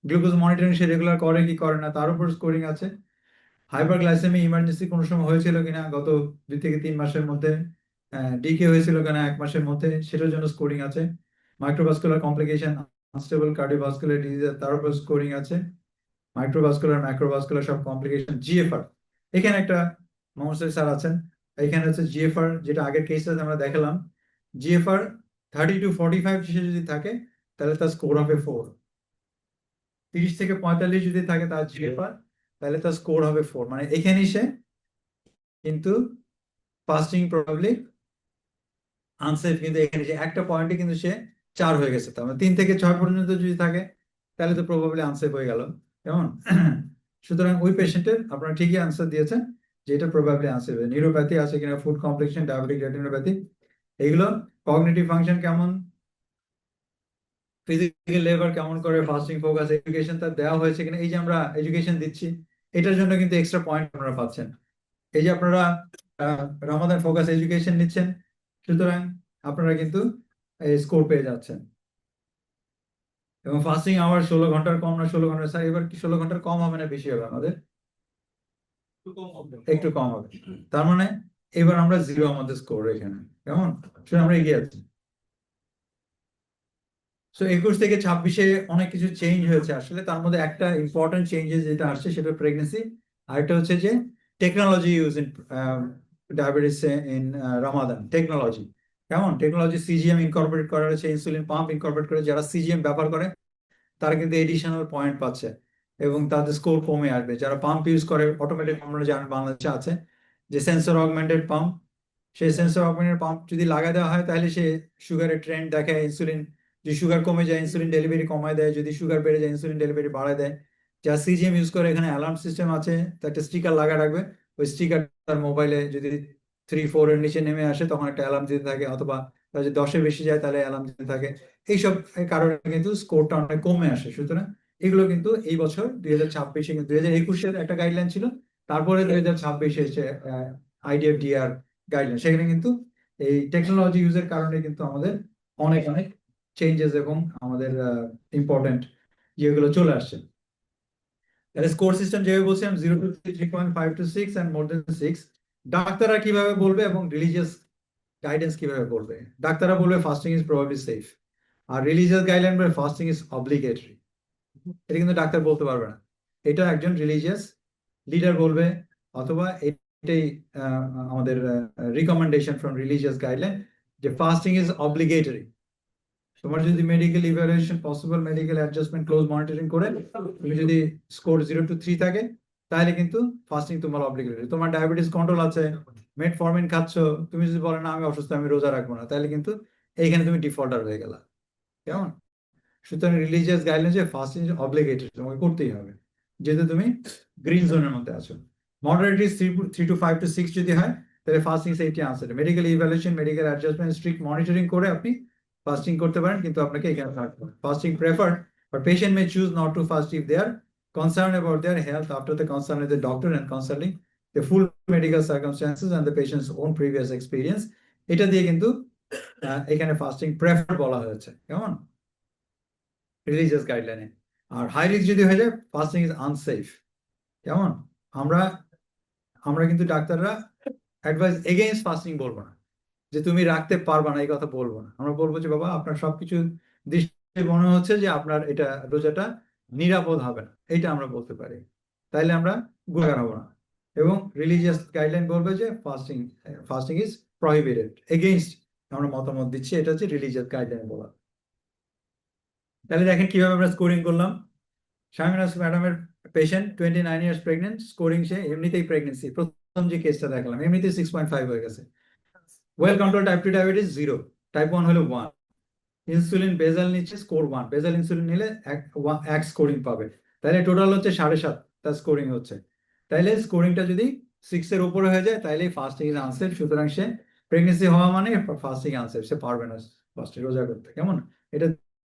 গ্লুকোজ মনিটরিং সে রেগুলার করে কি করে না, তার উপর স্কোরিং আছে। হাইপারগ্লাইসেমি ইমার্জেন্সি কোনো সময় হয়েছিল কিনা গত 2 থেকে 3 মাসের মধ্যে, ডিকে হয়েছিল কিনা 1 মাসের মধ্যে, সেটার জন্য স্কোরিং আছে। Microvascular complication, unstable cardiovascular disease, তার উপর স্কোরিং আছে। মাইক্রোভাস্কুলার, ম্যাক্রোভাস্কুলার সব কমপ্লিকেশন, জিএফআর, এখানে একটা মোহাম্মদ স্যার আছেন, এখানে হচ্ছে জিএফআর, যেটা আগের কেসে আমরা দেখালাম, জিএফআর 30 to 45 যদি থাকে তাহলে তার স্কোর হবে 4। 30 থেকে 45 যদি থাকে তার জিএফআর, তাহলে তার স্কোর হবে 4। মানে এখানেই সে কিন্তু ফাস্টিং প্রবাবলি আনসেফ, কিন্তু এখানে যে একটা পয়েন্টে কিন্তু সে 4 হয়ে গেছে। তার মানে 3 থেকে 6 পর্যন্ত যদি থাকে তাহলে তো প্রবাবলি আনসেফ হয়ে গেল, কেমন। সুতরাং ওই পেশেন্টের আপনারা ঠিকই আনসার দিয়েছেন যে এটা প্রবাবলি আনসেফ। নিউরোপ্যাথি আছে কিনা, ফুড কমপ্লেক্সন, ডায়াবেটিক রেটিনোপ্যাথি, এগুলো, কগনিটিভ ফাংশন কেমন, ফিজিক্যাল লেবার কেমন করে, ফাস্টিং ফোকাস, এডুকেশন তার দেওয়া হয়েছে কিনা, এই যে আমরা এডুকেশন দিচ্ছি এটার জন্য কিন্তু এক্সট্রা পয়েন্ট আপনারা পাচ্ছেন। এই যে আপনারা রামাদান ফোকাস এডুকেশন নিচ্ছেন, সুতরাং আপনারা কিন্তু স্কোর পেয়ে যাচ্ছেন। এবং ফাস্টিং আওয়ার 16 ঘন্টার কম না, 16 ঘন্টা, স্যার এবার কি 16 ঘন্টার কম হবে না বেশি হবে আমাদের? একটু কম হবে। তার মানে এবার আমরা 0 আমাদের স্কোর এখানে, কেমন, আমরা এগিয়ে আছি। সো 21 থেকে 26-এ অনেক কিছু চেঞ্জ হয়েছে আসলে। তার মধ্যে একটা ইম্পর্টেন্ট চেঞ্জেস যেটা আসছে সেটা প্রেগনেন্সি, আর একটা হচ্ছে যে technology use in diabetes in Ramadan, technology কেমন, টেকনোলজি সিজিএম ইনকর্পোরেট করা হয়েছে, ইনসুলিন পাম্প ইনকর্পোরেট করে যারা সিজিএম ব্যবহার করে তারা কিন্তু এডিশনাল পয়েন্ট পাচ্ছে এবং তাদের স্কোর কমে আসবে। যারা পাম্প ইউজ করে অটোমেটিক, আমরা জানি বাংলাদেশে আছে যে সেন্সর অগমেন্টেড পাম্প, সেই সেন্সর অগমেন্টেড পাম্প যদি লাগাই দেওয়া হয় তাহলে সে সুগারের ট্রেন্ড দেখে, ইনসুলিন যদি সুগার কমে যায় ইনসুলিন ডেলিভারি কমায় দেয়, যদি সুগার বেড়ে যায় ইনসুলিন ডেলিভারি বাড়ায় দেয়। যারা সিজিএম ইউজ করে এখানে অ্যালার্ম সিস্টেম আছে, তো একটা স্টিকার লাগা রাখবে, ওই স্টিকার তার মোবাইলে যদি 3-4 এর নিচে নেমে আসে তখন একটা অ্যালার্ম দিতে থাকে, অথবা যদি 10-এর বেশি যায় তাহলে অ্যালার্ম দিতে থাকে। এইসব কারণে কিন্তু স্কোরটা অনেক কমে আসে। সুতরাং এগুলো কিন্তু এই বছর 2026-এ, কিন্তু 2021-এর একটা গাইডলাইন ছিল, তারপরে 2026-এ এসে IDF-DR গাইডলাইন, সেখানে কিন্তু এই টেকনোলজি ইউজের কারণে কিন্তু আমাদের অনেক অনেক চেঞ্জেস এবং আমাদের ইম্পর্টেন্ট যেগুলো চলে আসছে। তাহলে স্কোর সিস্টেম যেভাবে বলছিলাম 0 to 3, 3.5 to 6 and more than 6, ডাক্তাররা কিভাবে বলবে এবং রিলিজিয়াস গাইডেন্স কিভাবে বলবে? ডাক্তাররা বলবে ফাস্টিং ইজ প্রবাবলি সেফ, আর রিলিজিয়াস গাইডলাইন বলে ফাস্টিং ইজ অব্লিগেটরি। এটা কিন্তু ডাক্তার বলতে পারবে না, এটা একজন রিলিজিয়াস লিডার বলবে, অথবা এটাই আমাদের রিকমেন্ডেশন ফ্রম রিলিজিয়াস গাইডলাইন যে ফাস্টিং ইজ অব্লিগেটরি। তোমার যদি medical evaluation, possible medical adjustment, close monitoring করে তুমি যদি স্কোর 0 to 3 থাকে তাহলে কিন্তু ফাস্টিং তোমার অব্লিগেটরি। তোমার ডায়াবেটিস কন্ট্রোল আছে, মেটফরমিন খাচ্ছ, তুমি যদি বলো না আমি অসুস্থ আমি রোজা রাখবো না, তাহলে কিন্তু এইখানে তুমি ডিফল্টার হয়ে গেলা। কেমন? সুতরাং রিলিজিয়াস গাইডলাইন যে ফাস্টিং অব্লিগেটরি, তোমাকে করতেই হবে যেহেতু তুমি গ্রিন জোনের মধ্যে আছো। মডারেট ইজ 3 to 5 to 6 যদি হয় তাহলে fasting safety answer, medical evaluation, medical adjustment, strict monitoring করে আপনি ফাস্টিং করতে পারেন, কিন্তু আপনাকে এখানে থাকতে হবে। Fasting preferred, but patient may choose not to fast if they are concerned about their health after the consult with the doctor and consulting the full medical circumstances and the patient's own previous experience। এটা দিয়ে কিন্তু এখানে fasting prefer বলা হয়েছে, কেমন, religious গাইডলাইনে। আর high risk যদি হয়ে যায় ফাস্টিং ইজ আনসেফ। কেমন? আমরা আমরা কিন্তু ডাক্তাররা অ্যাডভাইস এগেইনস্ট ফাস্টিং বলবো না, যে তুমি রাখতে পারবা না এই কথা বলবো না। আমরা বলবো যে বাবা আপনার সবকিছু দৃষ্টি মনে হচ্ছে যে আপনার এটা রোজাটা নিরাপদ হবে না, এটা আমরা বলতে পারি, তাইলে আমরা গুণাগার হবো না। এবং রিলিজিয়াস গাইডলাইন বলবে যে ফাস্টিং ইজ প্রহিবিটেড, এগেইনস্ট আমরা মতামত দিচ্ছি, এটা হচ্ছে রিলিজিয়াস গাইডলাইন বলা। তাহলে দেখেন কিভাবে আমরা স্কোরিং করলাম। শামিনা ম্যাডামের পেশেন্ট 29 ইয়ার্স প্রেগনেন্ট, স্কোরিং সে এমনিতেই প্রেগনেন্সি, প্রথম যে কেসটা দেখলাম এমনিতেই 6.5 হয়ে গেছে। Well control type 2 diabetes 0, type 1 হলো 1, ইনসুলিন বেজাল নিচ্ছে স্কোর 1, বেজাল ইনসুলিন নিলে এক স্কোরিং পাবে, তাহলে টোটাল হচ্ছে 7.5 তার স্কোরিং হচ্ছে। তাইলে স্কোরিংটা যদি 6 এর উপরে হয়ে যায় তাইলে ফাস্টিং ইজ আনসেফ। সুতরাং সে প্রেগনেন্সি হওয়া মানে ফাস্টিং আনসেফ, সে পারবে না ফাস্টিং রোজা করতে। কেমন? এটা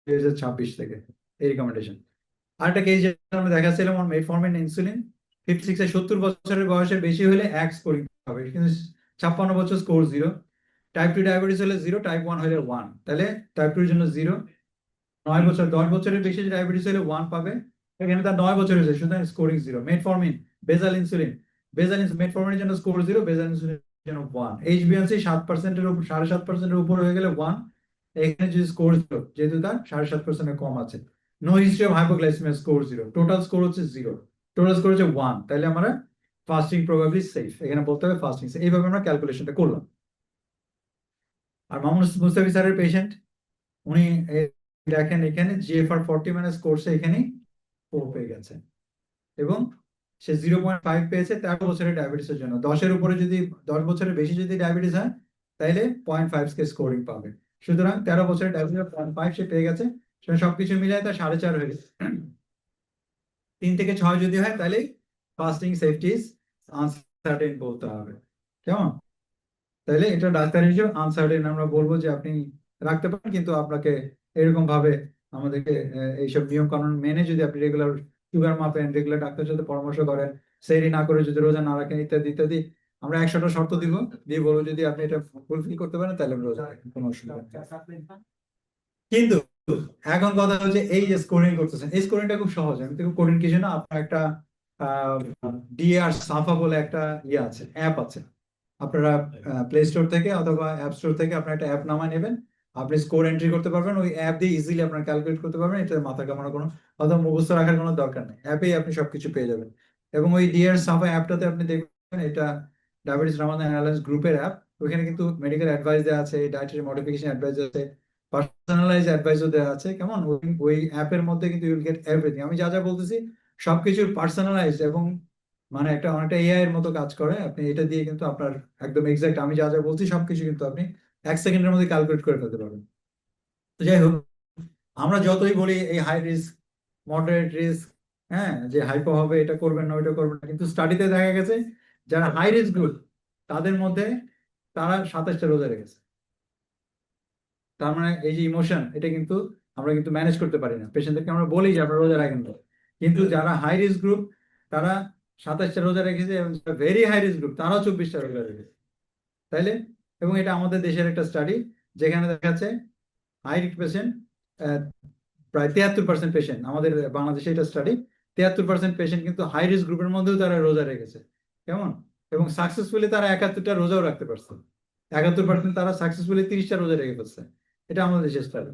2026 থেকে এই রিকমেন্ডেশন। আরেকটা কেস যেটা আমরা দেখাচ্ছিলাম, মেটফরমিন ইনসুলিন 56 এ 70 বছরের বয়সের বেশি হলে এক স্কোরিং পাবে, কিন্তু 56 বছর স্কোর 0। টাইপ 2 ডায়াবেটিস হলে 0, টাইপ 1 হলে 1, তাহলে টাইপ 2 এর জন্য 0। 9 বছর 10 বছরের বেশি ডায়াবেটিস হলে 1 পাবে, এখানে তার 9 বছর হয়েছে, সুতরাং স্কোরিং 0। মেটফরমিন, বেজাল ইনসুলিন, মেটফরমিনের জন্য স্কোর 0, বেজাল ইনসুলিনের জন্য 1। এইচবিএনসি 7% এর উপর, 7.5% এর উপর হয়ে গেলে 1, এখানে যদি স্কোর 0, যেহেতু তার 7.5% এর কম আছে। No history of hypoglycaemia, score 0, total score হচ্ছে 0, টোটাল স্কোর হচ্ছে 1, তাহলে আমরা ফাস্টিং প্রবাবলি সেফ, এখানে বলতে হবে ফাস্টিং সেফ। এইভাবে আমরা ক্যালকুলেশনটা করলাম। আর মামুন মুস্তাফি স্যারের পেশেন্ট, উনি দেখেন এখানে জিএফআর 40 মানে স্কোরসে এখানে 4 পেয়ে গেছে এবং সে 0.5 পেয়েছে 13 বছরের ডায়াবেটিসের জন্য। 10 উপরে যদি 10 বছরের বেশি যদি ডায়াবেটিস হয় তাহলে 0.5 কে স্কোরিং পাবে। সুতরাং 13 বছরের ডায়াবেটিস 0.5 সে পেয়ে গেছে, সবকিছু মিলাই তার 4.5 হয়ে গেছে। 3 থেকে 6 যদি হয় তাহলে ফাস্টিং সেফটি ইজ আনসার্টেন বলতে হবে। কেমন? তাহলে এটা ডাক্তার হিসেবে আনসার্টেন আমরা বলবো যে আপনি রাখতে পারেন, কিন্তু আপনাকে এরকম ভাবে আমাদেরকে এইসব নিয়ম কানুন মেনে যদি আপনি রেগুলার সুগার মাপেন, রেগুলার ডাক্তারের সাথে পরামর্শ করেন, সেরি না করে যদি রোজা না রাখেন ইত্যাদি ইত্যাদি, আমরা 100টা শর্ত দিব, দিয়ে বলবো যদি আপনি এটা ফুলফিল করতে পারেন তাহলে আপনি রোজা রাখেন, কোনো অসুবিধা নেই। কিন্তু এখন কথা হচ্ছে এই যে স্কোরিং করতেছেন, এই স্কোরিংটা খুব সহজ। আমি তো কঠিন কিছু না। আপনার একটা ডিআর সাফা বলে একটা ইয়ে আছে, অ্যাপ আছে, আপনারা প্লে স্টোর থেকে অথবা অ্যাপ স্টোর থেকে আপনার একটা অ্যাপ নামায় নেবেন, আপনি স্কোর এন্ট্রি করতে পারবেন, ওই অ্যাপ দিয়ে ইজিলি আপনার ক্যালকুলেট করতে পারবেন। এটা মাথা কামানোর কোনো অথবা মুখস্থ রাখার কোনো দরকার নেই, অ্যাপেই আপনি সবকিছু পেয়ে যাবেন। এবং ওই ডিআর সাফা অ্যাপটাতে আপনি দেখবেন এটা ডায়াবেটিস রামাদান অ্যালায়েন্স গ্রুপের অ্যাপ। ওখানে কিন্তু মেডিকেল অ্যাডভাইস দেওয়া আছে, ডায়েটারি মডিফিকেশন অ্যাডভাইস আছে, পার্সোনালাইজ অ্যাডভাইসও দেওয়া আছে। কেমন ওই অ্যাপের মধ্যে কিন্তু ইউল গেট এভরিথিং। আমি যা যা বলতেছি সবকিছু পার্সোনালাইজড এবং মানে অনেকটা এআই এর মতো কাজ করে। আপনি এটা দিয়ে কিন্তু আপনার একদম এক্সাক্ট আমি যা যা বলছি সবকিছু কিন্তু আপনি 1 সেকেন্ডের মধ্যে ক্যালকুলেট করে ফেলতে পারবেন। তো যাই হোক, আমরা যতই বলি এই হাই রিস্ক, মডারেট রিস্ক, হ্যাঁ, যে হাইপো হবে, এটা করবেন না, ওইটা করবেন না, কিন্তু স্টাডিতে দেখা গেছে যারা হাই রিস্ক গ্রুপ তাদের মধ্যে তারা 27টা রোজা রেখেছে। তার মানে এই যে ইমোশন, এটা কিন্তু আমরা কিন্তু ম্যানেজ করতে পারি না। পেশেন্টদেরকে আমরা বলি যে আপনারা রোজা রাখেন তো, কিন্তু যারা হাই রিস্ক গ্রুপ তারা 27টা রোজা রেখেছে, এবং ভেরি হাই রিস্ক গ্রুপ তারাও 24টা রোজা রেখেছে, তাইলে? এবং এটা আমাদের দেশের একটা স্টাডি, যেখানে দেখা যাচ্ছে হাই রিস্ক পেশেন্ট প্রায় 73% পেশেন্ট, আমাদের বাংলাদেশে এটা স্টাডি, 73% পেশেন্ট কিন্তু হাই রিস্ক গ্রুপের মধ্যেও তারা রোজা রেখেছে। কেমন? এবং সাকসেসফুলি তারা 71টা রোজাও রাখতে পারছে। 71% তারা সাকসেসফুলি 30টা রোজা রেখে ফেলছে। এটা আমাদের দেশের স্টাডি।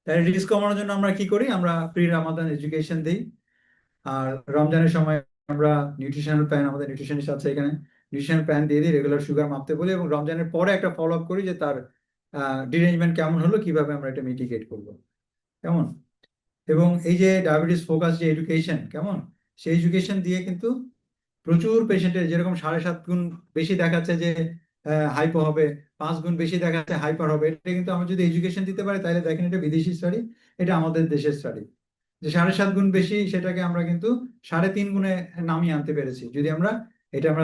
তাই রিস্ক কমানোর জন্য আমরা কি করি? আমরা প্রি রামাদান এডুকেশন দিই। আর রমজানের সময় আমরা নিউট্রিশনাল প্ল্যান, আমাদের নিউট্রিশনিস্ট আছে এখানে, নিউট্রিশনাল প্ল্যান দিয়ে দিই, রেগুলার সুগার মাপতে বলি, এবং রমজানের পরে একটা ফলো আপ করি যে তার ডিরেঞ্জমেন্ট কেমন হলো, কিভাবে আমরা এটা মিটিগেট করবো। কেমন? এবং এই যে ডায়াবেটিস ফোকাস যে এডুকেশন, কেমন, সেই এডুকেশন দিয়ে কিন্তু প্রচুর পেশেন্টের, যেরকম 7.5 গুণ বেশি দেখাচ্ছে যে হাইপো হবে, 5 গুণ বেশি দেখাচ্ছে হাইপার হবে, এটা কিন্তু আমরা যদি এডুকেশন দিতে পারি, তাহলে দেখেন এটা বিদেশি স্টাডি, এটা আমাদের দেশের স্টাডি, যে 7.5 গুণ বেশি সেটাকে আমরা কিন্তু 3.5 গুণে নামিয়ে আনতে পেরেছি, যদি আমরা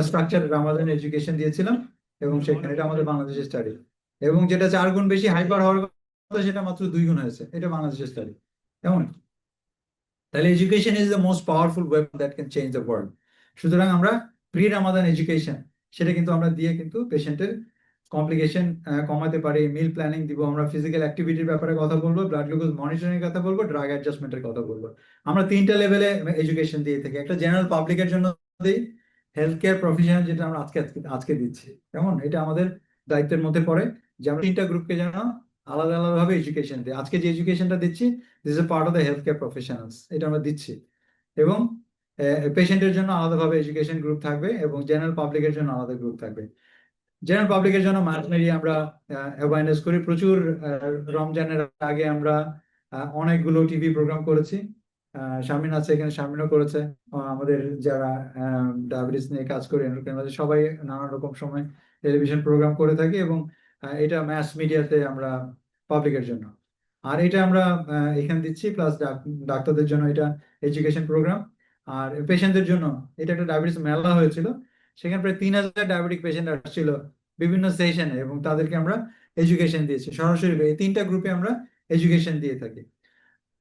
স্ট্রাকচার রামাদান এডুকেশন দিয়েছিলাম, এবং সেখানে এটা আমাদের বাংলাদেশের স্টাডি। এবং যেটা 4 গুণ বেশি হাইপার হওয়ার কথা, সেটা মাত্র 2 গুণ হয়েছে, এটা বাংলাদেশের স্টাডি। কেমন? তাহলে education is the most powerful weapon that can change the world. সুতরাং আমরা প্রি রামাদান এডুকেশন, সেটা কিন্তু আমরা দিয়ে কিন্তু পেশেন্টের কমপ্লিকেশন কমাতে পারি। মিল প্ল্যানিং দিব আমরা, ফিজিক্যাল অ্যাক্টিভিটির ব্যাপারে কথা বলবো, ব্লাড গ্লুকোজ মনিটরিং এর কথা বলবো, ড্রাগ অ্যাডজাস্টমেন্টের কথা বলবো। আমরা 3টা লেভেলে এডুকেশন দিয়ে থাকি। একটা জেনারেল পাবলিকের জন্য দিই, হেলথ কেয়ার প্রফেশনাল, যেটা আমরা আজকে দিচ্ছি। কেমন? এটা আমাদের দায়িত্বের মধ্যে পড়ে যে আমরা 3টা গ্রুপকে যেন আলাদা আলাদা ভাবে এডুকেশন দিই। আজকে যে এডুকেশনটা দিচ্ছি, this is part of the health care professionals, এটা আমরা দিচ্ছি। এবং পেশেন্টের জন্য আলাদাভাবে এডুকেশন গ্রুপ থাকবে, এবং জেনারেল পাবলিকের জন্য আলাদা গ্রুপ থাকবে। জেনারেল পাবলিকের জন্য মাস মিলিয়ে আমরা অ্যাওয়ারনেস করি প্রচুর। রমজানের আগে আমরা অনেকগুলো টিভি প্রোগ্রাম করেছি। শামিন আছে এখানে, শামিনও করেছে। আমাদের যারা ডায়াবেটিস নিয়ে কাজ করে, এন্ডোক্রাইনোলজি, সবাই নানান রকম সময় টেলিভিশন প্রোগ্রাম করে থাকি, এবং এটা ম্যাস মিডিয়াতে আমরা পাবলিকের জন্য। আর এটা আমরা এখানে দিচ্ছি, প্লাস ডাক্তারদের জন্য এটা এডুকেশন প্রোগ্রাম। আর পেশেন্টদের জন্য এটা একটা ডায়াবেটিস মেলা হয়েছিল, সেখানে প্রায় 3000 ডায়াবেটিক পেশেন্ট আসছিল বিভিন্ন সেশনে, এবং তাদেরকে আমরা এডুকেশন দিয়েছি সরাসরি। এই 3টা গ্রুপে আমরা এডুকেশন দিয়ে থাকি।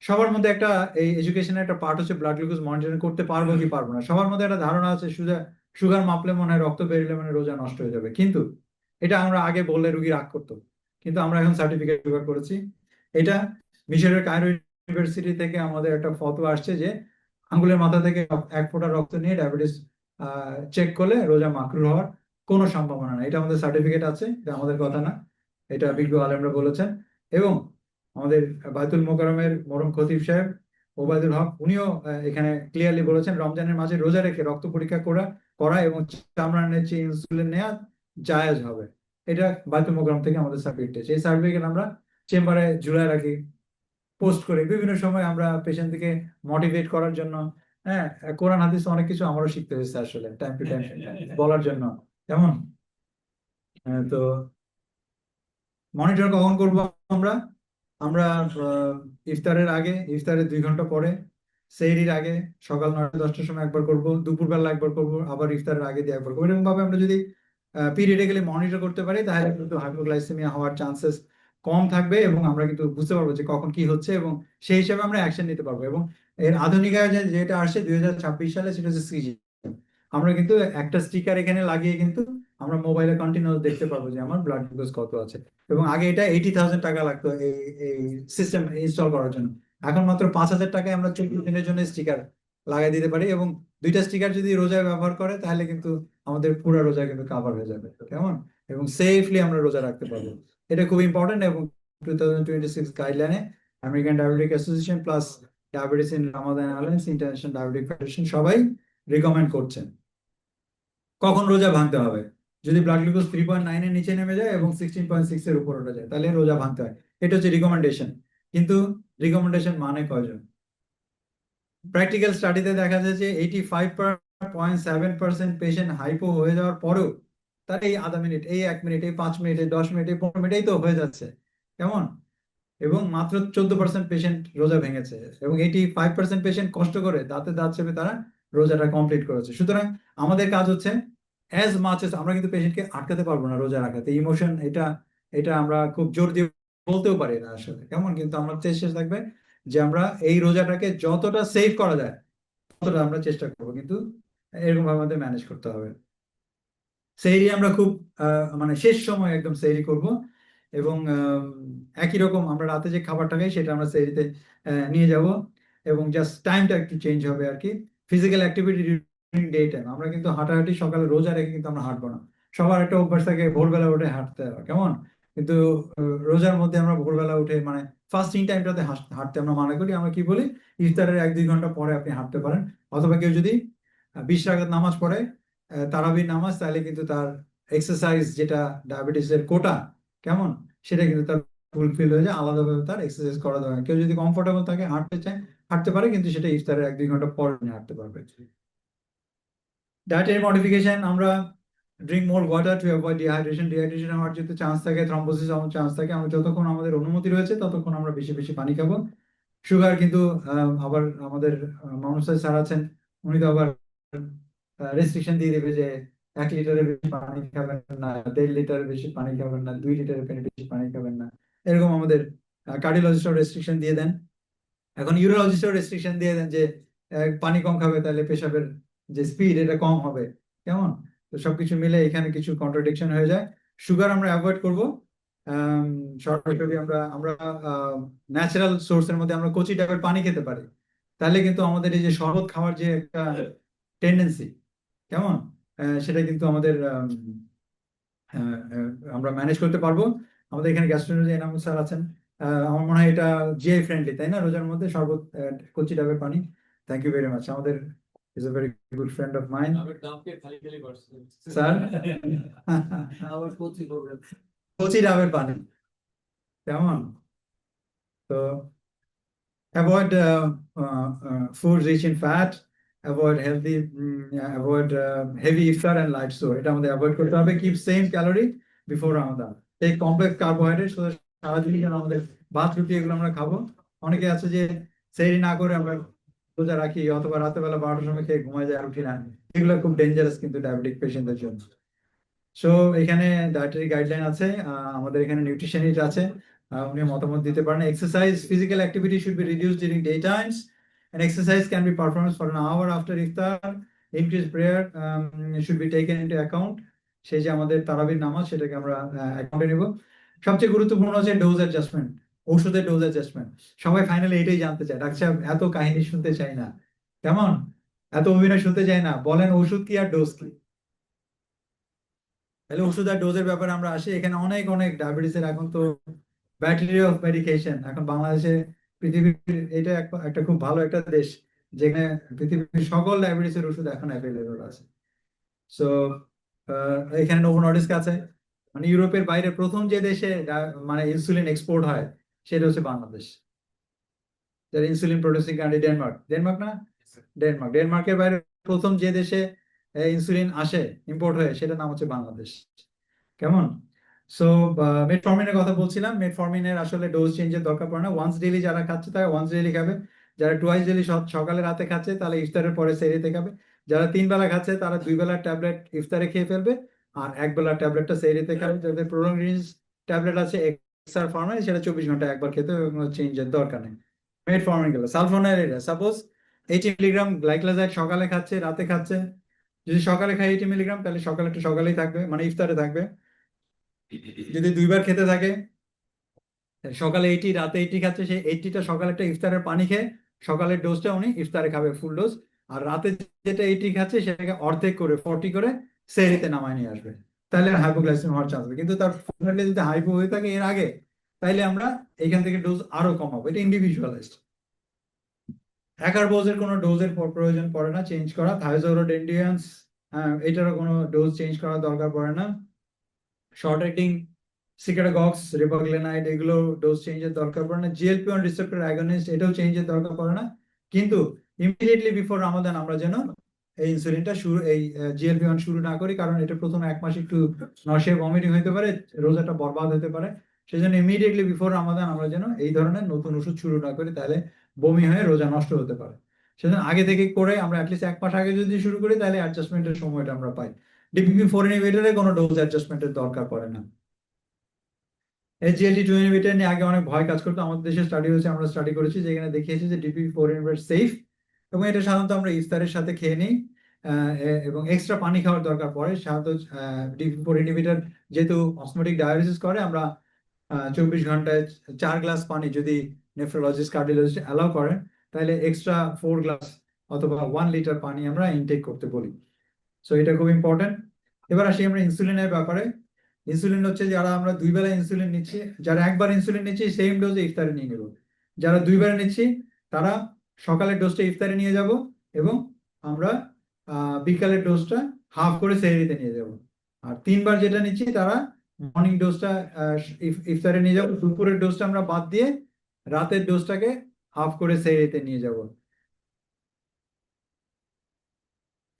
সবার মধ্যে একটা, এই এডুকেশনের একটা পার্ট হচ্ছে ব্লাড গ্লুকোজ মনিটরিং করতে পারবো কি পারবো না। সবার মধ্যে একটা ধারণা আছে সুগার মাপলে মনে হয় রক্ত বেরোলে মানে রোজা নষ্ট হয়ে যাবে, কিন্তু এটা আমরা আগে বললে রুগী রাগ করতো, কিন্তু আমরা এখন সার্টিফিকেট জোগাড় করেছি। এটা মিশরের কায়রো ইউনিভার্সিটি থেকে আমাদের একটা ফতোয়া আসছে যে আঙ্গুলের মাথা থেকে 1 ফোঁটা রক্ত নিয়ে ডায়াবেটিস চেক করলে রোজা মাকরুহ হওয়ার কোনো সম্ভাবনা নেই। এটা আমাদের সার্টিফিকেট আছে, এটা আমাদের কথা না, এটা বিজ্ঞ আলেমরা বলেছেন। এবং আমাদের বায়তুল মোকাররমের মরম খতিব সাহেব ওবায়দুল হক, উনিও এখানে ক্লিয়ারলি বলেছেন রমজানের মাঝে রোজা রেখে রক্ত পরীক্ষা করা এবং চামড়ার নিচে ইনসুলিন নেওয়া জায়েজ হবে। এটা বায়তুল মোকাররম থেকে আমাদের সার্টিফিকেট। এই সার্টিফিকেট আমরা চেম্বারে ঝুলায় রাখি, পোস্ট করি বিভিন্ন সময়, আমরা পেশেন্টকে মোটিভেট করার জন্য। হ্যাঁ, কোরআন হাদিস অনেক কিছু আমারও শিখতে হয়েছে আসলে, টাইম টু টাইম বলার জন্য। কেমন? তো মনিটর কখন করব আমরা? আমরা ইফতারের আগে, ইফতারের 2 ঘন্টা পরে, সেহরির আগে, সকাল 9টা-10টার সময় একবার করব, দুপুরবেলা একবার করব, আবার ইফতারের আগে দিয়ে একবার করবো। এরকম ভাবে আমরা যদি পিরিয়ডিক্যালি মনিটর করতে পারি, তাহলে কিন্তু হাইপোগ্লাইসেমিয়া হওয়ার চান্সেস কম থাকবে, এবং আমরা কিন্তু বুঝতে পারবো যে কখন কি হচ্ছে, এবং সেই হিসাবে আমরা অ্যাকশন নিতে পারবো। এবং এর আধুনিকায় যেটা আসছে 2026 সালে, সেটা হচ্ছে সিজি। আমরা কিন্তু একটা স্টিকার এখানে লাগিয়ে কিন্তু আমরা মোবাইলে কন্টিনিউয়াস দেখতে পারবো যে আমার ব্লাড গ্লুকোজ কত আছে। এবং আগে এটা 80,000 টাকা লাগতো এই সিস্টেম ইনস্টল করার জন্য। এখন মাত্র 5,000 টাকায় আমরা 14 দিনের জন্য স্টিকার লাগাই দিতে পারি, এবং 2টা স্টিকার যদি রোজায় ব্যবহার করে, তাহলে কিন্তু আমাদের পুরো রোজা কিন্তু কাভার হয়ে যাবে। কেমন? এবং সেফলি আমরা রোজা রাখতে পারবো। এটা খুব ইম্পর্টেন্ট। এবং 2026 গাইডলাইনে American diabetic association plus diabetes in Ramadan alliance, international diabetic federation সবাই রিকমেন্ড করছেন। কখন রোজা ভাঙতে হবে? যদি ব্লাড গ্লুকোজ 3.9 এর নিচে নেমে যায় এবং 16.6 এর উপর উঠে যায়, তাহলে রোজা ভাঙতে হয়। এটা হচ্ছে রিকমেন্ডেশন। কিন্তু রিকমেন্ডেশন মানে কয়জন? প্র্যাকটিক্যাল স্টাডিতে দেখা যায় যে 85.7% পেশেন্ট হাইপো হয়ে যাওয়ার পরেও তার এই আধা মিনিট, এই 1 মিনিট, এই 5 মিনিট, এই 10 মিনিট, এই 15 মিনিটেই তো হয়ে যাচ্ছে। কেমন? এবং মাত্র 14% পেশেন্ট রোজা ভেঙেছে, এবং 85% পেশেন্ট কষ্ট করে দাঁতে দাঁত চেপে তারা রোজাটা কমপ্লিট করেছে। সুতরাং আমাদের কাজ হচ্ছে অ্যাজ মাচ এস, আমরা কিন্তু পেশেন্টকে আটকাতে পারবো না রোজা রাখাতে, ইমোশন এটা এটা আমরা খুব জোর দিয়ে বলতেও পারি না আসলে। কেমন? কিন্তু আমার চেষ্টা থাকবে যে আমরা এই রোজাটাকে যতটা সেভ করা যায় ততটা আমরা চেষ্টা করবো, কিন্তু এরকম ভাবে আমাদের ম্যানেজ করতে হবে। সেহরি আমরা খুব মানে শেষ সময় একদম সেহরি করব, এবং একই রকম আমরা রাতে যে খাবারটা খাই সেটা আমরা সেহরিতে নিয়ে যাব, এবং জাস্ট টাইমটা একটু চেঞ্জ হবে আর কি। Physical activity during day time, আমরা কিন্তু হাঁটাহাঁটি সকালে রোজা রেখে কিন্তু আমরা হাঁটবো না। সবার একটা অভ্যাস থাকে ভোরবেলা উঠে হাঁটতে হবে, কেমন? কিন্তু রোজার মধ্যে আমরা ভোরবেলা উঠে মানে ফাস্টিং টাইমটাতে হাঁটতে আমরা মানা করি। আমরা কি বলি, ইফতারের 1-2 ঘন্টা পরে আপনি হাঁটতে পারেন, অথবা কেউ যদি 20 রাকাত নামাজ পড়ে তারাবির নামাজ, তাহলে কিন্তু তার এক্সারসাইজ যেটা ডায়াবেটিসের কোটা, কেমন, সেটা কিন্তু তার ফুলফিল হয়ে যায়, আলাদাভাবে তার এক্সারসাইজ করা দরকার। কেউ যদি কমফোর্টেবল থাকে হাঁটতে চায় হাঁটতে পারে, কিন্তু সেটা ইফতারের 1-2 ঘন্টা পরে হাঁটতে পারবে। ডায়েটের মডিফিকেশন, আমরা drink more water to avoid dehydration. Dehydration হওয়ার যেহেতু চান্স থাকে, থ্রম্বোসিস হওয়ার চান্স থাকে, আমরা যতক্ষণ আমাদের অনুমতি রয়েছে ততক্ষণ আমরা বেশি বেশি পানি খাবো। সুগার কিন্তু আবার আমাদের মানুষ স্যার আছেন, উনি তো আবার রেস্ট্রিকশন দিয়ে দেবে যে 1 লিটারের বেশি পানি খাবেন না, 1.5 লিটারের বেশি পানি খাবেন না, 2 লিটারের বেশি পানি খাবেন না। এরকম আমাদের কার্ডিওলজিস্টও রেস্ট্রিকশন দিয়ে দেন। এখন ইউরোলজিস্টও রেস্ট্রিকশন দিয়ে দেন যে পানি কম খাবে তাহলে পেশাবের যে স্পিড এটা কম হবে। কেমন? তো সবকিছু মিলে এখানে কিছু কন্ট্রাডিকশন হয়ে যায়। সুগার আমরা অ্যাভয়েড করব। আম, সরাসরি আমরা আমরা ন্যাচারাল সোর্সের মধ্যে আমরা কচি ডাবের পানি খেতে পারি, তাহলে কিন্তু আমাদের এই যে শরবত খাওয়ার যে একটা টেন্ডেন্সি, কেমন, সেটা কিন্তু আমাদের আমরা ম্যানেজ করতে পারবো। আমাদের এখানে গ্যাস্ট্রোএন্টারোলজি এনামুল স্যার আছেন, আমার মনে হয় এটা জিআই ফ্রেন্ডলি, তাই না? রোজার মধ্যে শরবত, কচি ডাবের পানি। Thank you very much. আমাদের is a very good friend of mind sir. কচি ডাবের পানি, কেমন? তো avoid food rich in fat, avoid avoid heavy iftar and light store, এটা আমাদের অ্যাভয়েড করতে হবে। Keep same calorie before Ramadan, take complex carbohydrate, সারাদিন যেন আমাদের ভাত রুটি এগুলো আমরা খাবো। অনেকে আছে যে সেহরি না করে আমরা রোজা রাখি, অথবা রাতের বেলা 12টার সময় খেয়ে ঘুমায় যায় আর উঠি না, এগুলো খুব ডেঞ্জারাস কিন্তু ডায়াবেটিক পেশেন্টদের জন্য। সো এখানে ডায়েটারি গাইডলাইন আছে, আমাদের এখানে নিউট্রিশনিস্ট আছে, উনি মতামত দিতে পারেন। Exercise, physical activity should be reduced during day Times, and exercise can be performed for an hour after iftar. Increased prayer should be taken into account. সেই যে আমাদের তারাবির নামাজ, সেটাকে আমরা অ্যাকাউন্টে নিব। সবচেয়ে গুরুত্বপূর্ণ হচ্ছে ডোজ অ্যাডজাস্টমেন্ট, ওষুধের ডোজ অ্যাডজাস্টমেন্ট। সবাই ফাইনালি এটাই জানতে চায়, ডাক্তার সাহেব এত কাহিনী শুনতে চাই না, কেমন, এত অভিনয় শুনতে চাই না, বলেন ওষুধ কি আর ডোজ কি। তাহলে ওষুধ আর ডোজের ব্যাপারে আমরা আসি। এখানে অনেক অনেক ডায়াবেটিসের এখন তো ব্যাটারি অফ মেডিকেশন। এখন বাংলাদেশে পৃথিবীর এটা একটা খুব ভালো একটা দেশ, যেখানে পৃথিবীর সকল ডায়াবেটিসের ওষুধ এখন অ্যাভেলেবল আছে। সো এখানে নোভো নর্ডিস্ক আছে, মানে ইউরোপের বাইরে প্রথম যে দেশে মানে ইনসুলিন এক্সপোর্ট হয় সেটা হচ্ছে বাংলাদেশ। যার insulin producing country Denmark, Denmark না, ডেনমার্কের বাইরে প্রথম যে দেশে ইনসুলিন আসে ইম্পোর্ট হয়ে, সেটার নাম হচ্ছে বাংলাদেশ। কেমন? সো মেটফর্মিনের কথা বলছিলাম, মেটফর্মিনের আসলে ডোজ চেঞ্জের দরকার পড়ে না। ওয়ান্স ডেইলি যারা খাচ্ছে তারা ওয়ান্স ডেইলি খাবে, যারা টুয়াইস ডেইলি সকালে রাতে খাচ্ছে তাহলে ইফতারের পরে সেহরিতে খাবে, যারা 3 বেলা খাচ্ছে তারা 2 বেলার ট্যাবলেট ইফতারে খেয়ে ফেলবে, আর 1 বেলার ট্যাবলেটটা সেহরিতে খাবে। যাদের প্রোলং রিলিজ ট্যাবলেট আছে এক্সআর ফর্মে, সেটা 24 ঘন্টা একবার খেতে হবে, কোনো চেঞ্জের দরকার নেই। মেটফর্মিন গেল। সালফোনাইল, সাপোজ 80 মিলিগ্রাম গ্লাইক্লোজাইড সকালে খাচ্ছে রাতে খাচ্ছে, যদি সকালে খায় 80 মিলিগ্রাম, তাহলে সকালে একটু সকালেই থাকবে, মানে ইফতারে থাকবে। যদি 2 বার খেতে থাকে, সকালে 80 রাতে 80 খাচ্ছে, সেই 80টা সকালে একটা ইফতারের পানি খেয়ে সকালের ডোজটা উনি ইফতারে খাবে ফুল ডোজ, আর রাতে যেটা 80 খাচ্ছে সেটাকে অর্ধেক করে 40 করে সেহরিতে নামায় নিয়ে আসবে, তাহলে হাইপোগ্লাইসেমিয়া হওয়ার চান্স হবে। কিন্তু তার ফর্চুনেটলি যদি হাইপো হয়ে থাকে এর আগে, তাইলে আমরা এখান থেকে ডোজ আরো কমাবো। এটা ইন্ডিভিজুয়ালাইজড, একার ডোজের কোনো ডোজের প্রয়োজন পড়ে না চেঞ্জ করা। থাইজোরোডেন্ডিয়ান্স এটারও কোনো ডোজ চেঞ্জ করার দরকার পড়ে না। শর্ট অ্যাক্টিং সিকারগক্স, রিপাগ্লেনাইড এগুলো ডোজ চেঞ্জের দরকার পড়ে না। জিএলপি-1 রিসেপ্টর অ্যাগনিস্ট এটাও চেঞ্জের দরকার পড়ে না। কিন্তু ইমিডিয়েটলি বিফোর রামাদান আমরা যেন এই ইনসুলিনটা শুরু, এই জিএলপি-1 শুরু না করি, কারণ এটা প্রথম 1 মাস একটু নশে ভমিটিং হতে পারে, রোজাটা বরবাদ হতে পারে। সেই জন্য ইমিডিয়েটলি বিফোর রামাদান আমরা যেন এই ধরনের নতুন ওষুধ শুরু না করি, তাহলে বমি হয়ে রোজা নষ্ট হতে পারে। সেজন্য আগে থেকে করে আমরা অ্যাটলিস্ট 1 মাস আগে যদি শুরু করি, তাহলে অ্যাডজাস্টমেন্টের সময়টা আমরা পাই। DPP-4 ইনহিবিটরে কোনো ডোজ অ্যাডজাস্টমেন্টের দরকার পড়ে না। SGLT2 ইনহিবিটর নিয়ে আগে অনেক ভয় কাজ করতো, আমাদের দেশে স্টাডি হয়েছে, আমরা স্টাডি করেছি, যেখানে দেখিয়েছে যে DPP-4 ইনহিবিটর সেফ, এবং এটা সাধারণত আমরা ইফতারের সাথে খেয়ে নিই, এবং এক্সট্রা পানি খাওয়ার দরকার পড়ে। সাধারণত DPP-4 ইনহিবিটর যেহেতু অসমোটিক ডায়ালিসিস করে, আমরা 24 ঘন্টায় 4 গ্লাস পানি, যদি নেফ্রোলজিস্ট কার্ডিওলজিস্ট অ্যালাউ করেন, তাহলে এক্সট্রা 4 গ্লাস অথবা 1 লিটার পানি আমরা ইনটেক করতে বলি। সো এটা খুব ইম্পর্টেন্ট। এবার আসি আমরা ইনসুলিনের ব্যাপারে। ইনসুলিন হচ্ছে, যারা আমরা 2 বেলা ইনসুলিন নিচ্ছি, যারা একবার ইনসুলিন নিচ্ছি সেম ডোজে ইফতারে নিয়ে নেব। যারা 2 বার নিচ্ছি তারা সকালের ডোজটা ইফতারে নিয়ে যাব, এবং আমরা বিকালের ডোজটা হাফ করে সেহরিতে নিয়ে যাব। আর 3 বার যেটা নিচ্ছি তারা মর্নিং ডোজটা ইফতারে নিয়ে যাব, দুপুরের ডোজটা আমরা বাদ দিয়ে রাতের ডোজটাকে হাফ করে সেহরিতে নিয়ে যাব।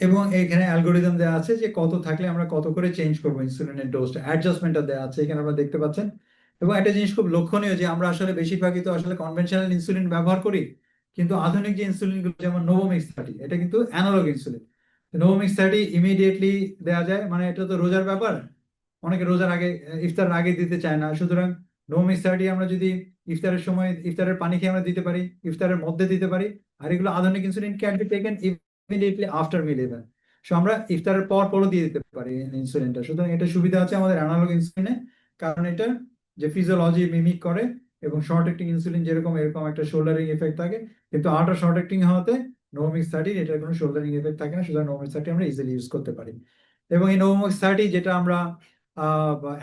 এবং এখানে অ্যালগোরিদম দেওয়া আছে যে কত থাকলে আমরা কত করে চেঞ্জ করবো ইনসুলিনের ডোজটা, অ্যাডজাস্টমেন্টটা দেওয়া আছে এখানে আমরা দেখতে পাচ্ছেন। এবং একটা জিনিস খুব লক্ষণীয় যে আমরা আসলে বেশিরভাগই তো আসলে কনভেনশনাল ইনসুলিন ব্যবহার করি, কিন্তু আধুনিক যে ইনসুলিন গুলো যেমন নোভোমিক্স 30, এটা কিন্তু অ্যানালগ ইনসুলিন। নোভোমিক্স 30 ইমিডিয়েটলি দেওয়া যায়, মানে এটা তো রোজার ব্যাপার, অনেকে রোজার আগে ইফতারের আগে দিতে চায় না, সুতরাং নোভোমিক্স 30 আমরা যদি ইফতারের সময়, ইফতারের পানি খেয়ে আমরা দিতে পারি, ইফতারের মধ্যে দিতে পারি। আর এগুলো আধুনিক insulin can be taken immediately after mill even. So আমরা ইফতারের পর পরও দিয়ে দিতে পারি ইনসুলিনটা। সুতরাং এটা সুবিধা আছে আমাদের অ্যানালগ ইনসুলিনে, কারণ এটা যে ফিজিওলজি মিমিক করে, এবং শর্ট অ্যাক্টিং ইনসুলিন যেরকম এরকম একটা শোল্ডারিং এফেক্ট থাকে, কিন্তু আল্ট্রা শর্ট অ্যাক্টিং হওয়াতে নোভোমিক্স 30 এটার কোনো শোল্ডারিং এফেক্ট থাকে না, সুতরাং নোভোমিক্স 30 আমরা ইজিলি ইউজ করতে পারি। এবং এই নোভোমিক্স 30 যেটা আমরা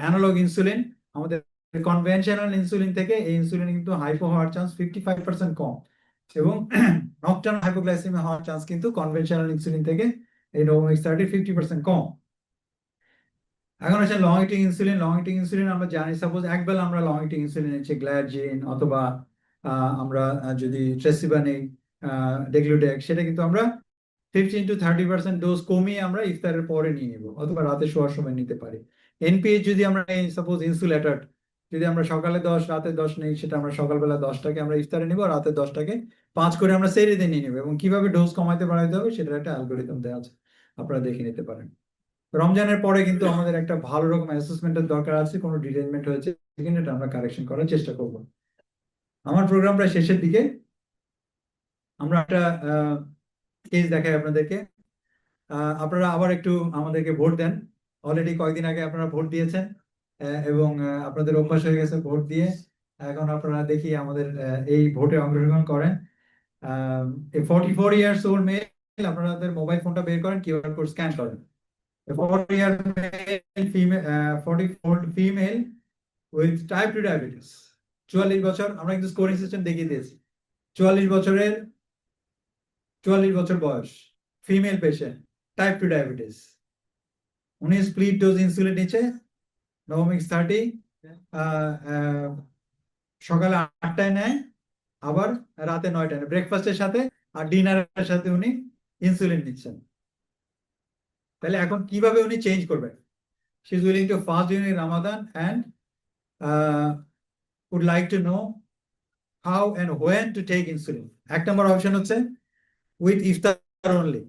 অ্যানালগ ইনসুলিন, আমাদের কনভেনশনাল ইনসুলিন থেকে এই ইনসুলিন কিন্তু হাইপো হওয়ার চান্স 55% কম, এবং নকটার্নাল হাইপোগ্লাইসেমিয়া হওয়ার চান্স কিন্তু কনভেনশনাল ইনসুলিন থেকে এই নোভোমিক্স 30 50% কম। এখন আছে long acting insulin. Long acting insulin আমরা জানি, সাপোজ একবেলা আমরা লং অ্যাক্টিং ইনসুলিন নিচ্ছি, গ্ল্যাডজিন অথবা আমরা যদি ট্রেসিবা নেই, ডেগ্লুডেক, সেটা কিন্তু আমরা 15 to 30% ডোজ কমিয়ে আমরা ইফতারের পরে নিয়ে নিব, অথবা রাতে শোয়ার সময় নিতে পারি। এনপিএইচ যদি আমরা নেই, সাপোজ ইনসুলেটর, যদি আমরা সকালে 10 রাতে 10 নেই, সেটা আমরা সকালবেলা 10টাকে আমরা ইফতারে নিব, রাতে 10টাকে 5 করে আমরা সেরিতে নিয়ে নিব। এবং কিভাবে ডোজ কমাইতে বাড়াইতে হবে সেটার একটা অ্যালগোরিদম দেওয়া আছে, আপনারা দেখে নিতে পারেন। রমজানের পরে কিন্তু আমাদের একটা ভালো রকম অ্যাসেসমেন্টের দরকার আছে, কোনো ডিটেইলমেন্ট হয়েছে কিনা এটা আমরা কারেকশন করার চেষ্টা করব। আমার প্রোগ্রাম প্রায় শেষের দিকে, আমরা একটা কেস দেখাই আপনাদেরকে। আপনারা আবার একটু আমাদেরকে ভোট দেন। অলরেডি কয়েকদিন আগে আপনারা ভোট দিয়েছেন, এবং আপনাদের অভ্যাস হয়ে গেছে ভোট দিয়ে। এখন আপনারা দেখি আমাদের এই ভোটে অংশগ্রহণ করেন। 44 ইয়ার্স ওল্ড মেল, আপনাদের মোবাইল ফোনটা বের করেন, কিউআর কোড স্ক্যান করেন। 40 year male, female, 44 female with type 2 diabetes, 44 বছর, আমরা কিন্তু স্কোরিং সিস্টেম দেখিয়ে দিয়েছি। 44 বছর বয়স, ফিমেল পেশেন্ট, টাইপ 2 ডায়াবেটিস। উনি স্প্লিট ডোজ ইনসুলিন নিচ্ছে, নোভোমিক্স 30, সকালে 8টায় নেয়, আবার রাতে 9টায় নেয়, ব্রেকফাস্টের সাথে আর ডিনারের সাথে উনি ইনসুলিন নিচ্ছেন। তাহলে এখন কিভাবে উনি চেঞ্জ করবেন? She is willing to fast during Ramadan and would like to know how and when to take insulin. 1 নম্বর অপশন হচ্ছে উইথ ইফতার অনলি।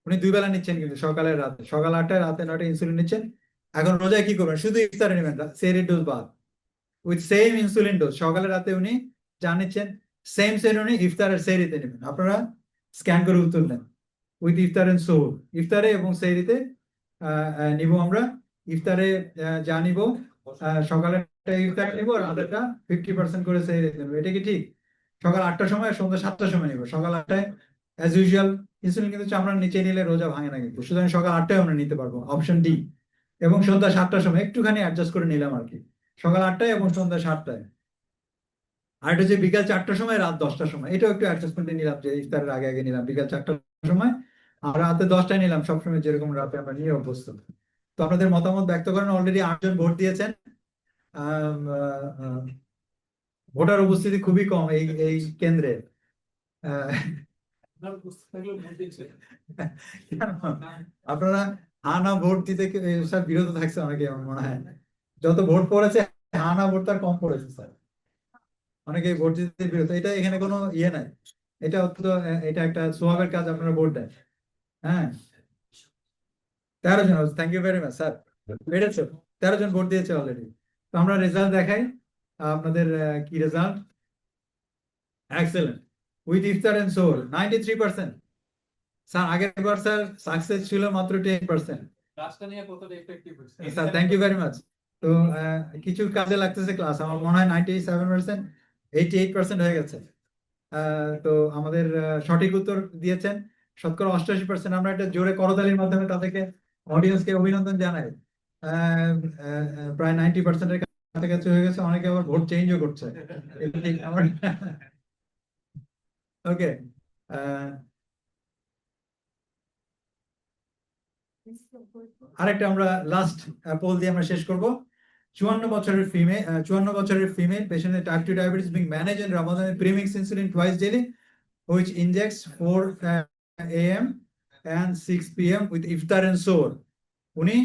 উনি 2 বেলা নিচ্ছেন, কিন্তু সকালে রাতে, সকাল 8টায় রাতে 9টায় ইনসুলিন নিচ্ছেন। এখন রোজায় কি করবেন? শুধু ইফতারে নেবেন, সেহরির ডোজ বাদ, উইথ সেম ইনসুলিন ডোজ। সকালে রাতে উনি যা নিচ্ছেন সেম সেম উনি ইফতারের সেহরিতে নেবেন। আপনারা স্ক্যান করে উত্তর দেন, উইথ ইফতার এন্ড সোহর, ইফতারে এবং সেহরিতে নিব আমরা। ইফতারে যা নিব, সকালে ইফতার নিব, রাতেরটা 50% করে সেহরি নেব। এটা কি ঠিক? সকাল 8টার সময়, সন্ধ্যা 7টার সময় নিব। সকাল 8টায় অ্যাজ ইউজুয়াল ইনসুলিন কিন্তু চামড়ার নিচে নিলে রোজা ভাঙে না কিন্তু, সুতরাং সকাল 8টায় আমরা নিতে পারবো, অপশন ডি। এবং সন্ধ্যা 7টার সময় একটুখানি অ্যাডজাস্ট করে নিলাম আর কি, সকাল 8টায় এবং সন্ধ্যা 7টায়। আর এটা হচ্ছে বিকাল 4টার সময়, রাত 10টার সময়, এটাও একটু অ্যাডজাস্টমেন্টে নিলাম, যে ইফতারের আগে আগে নিলাম বিকাল 4টার সময়, আর রাতে 10টায় নিলাম, সবসময় যেরকম রাতে আমরা নিয়ে অভ্যস্ত। তো আপনাদের মতামত ব্যক্ত করেন। অলরেডি 8জন ভোট দিয়েছেন। ভোটার উপস্থিতি খুবই কম এই এই কেন্দ্রে। আহ, আপনারা হা না ভোট দিতে সব বিরত থাকছে অনেকে, আমার মনে হয়। যত ভোট পড়েছে, হা না ভোট তার কম পড়েছে স্যার। অনেকে ভোট দিতে বিরত, এটা এখানে কোনো ইয়ে নাই। এটা অত্যন্ত এটা একটা সোহাবের কাজ, আপনারা ভোট দেন। হ্যাঁ, 13 জন, thank you very much sir, বেড়েছে। 13 জন ভোট দিয়েছে অলরেডি। তো আমরা রেজাল্ট দেখাই আপনাদের। কি রেজাল্ট? এক্সেলেন্ট, উইথ ইফতার এন্ড সোল 93%। স্যার আগের বার স্যার সাকসেস ছিল মাত্র 10%। Sir thank you very much. তো কিছু কাজে লাগতেছে ক্লাস, আমার মনে হয় 97%, 88% হয়ে গেছে। তো আমাদের সঠিক উত্তর দিয়েছেন শতকরা 88%। আমরা একটা জোরে করতালির মাধ্যমে তাদেরকে, অডিয়েন্সকে অভিনন্দন জানাই। প্রায় 90%-এর কাছাকাছি হয়ে গেছে। অনেকে আবার ভোট চেঞ্জও করছে। ওকে, আরেকটা আমরা লাস্ট পোল দিয়ে আমরা শেষ করব। 54 বছরের female patient with type 2 diabetes being managed in Ramadan premix insulin twice daily, which injects 4 a.m. and 6 p.m. with iftar and sour. উনি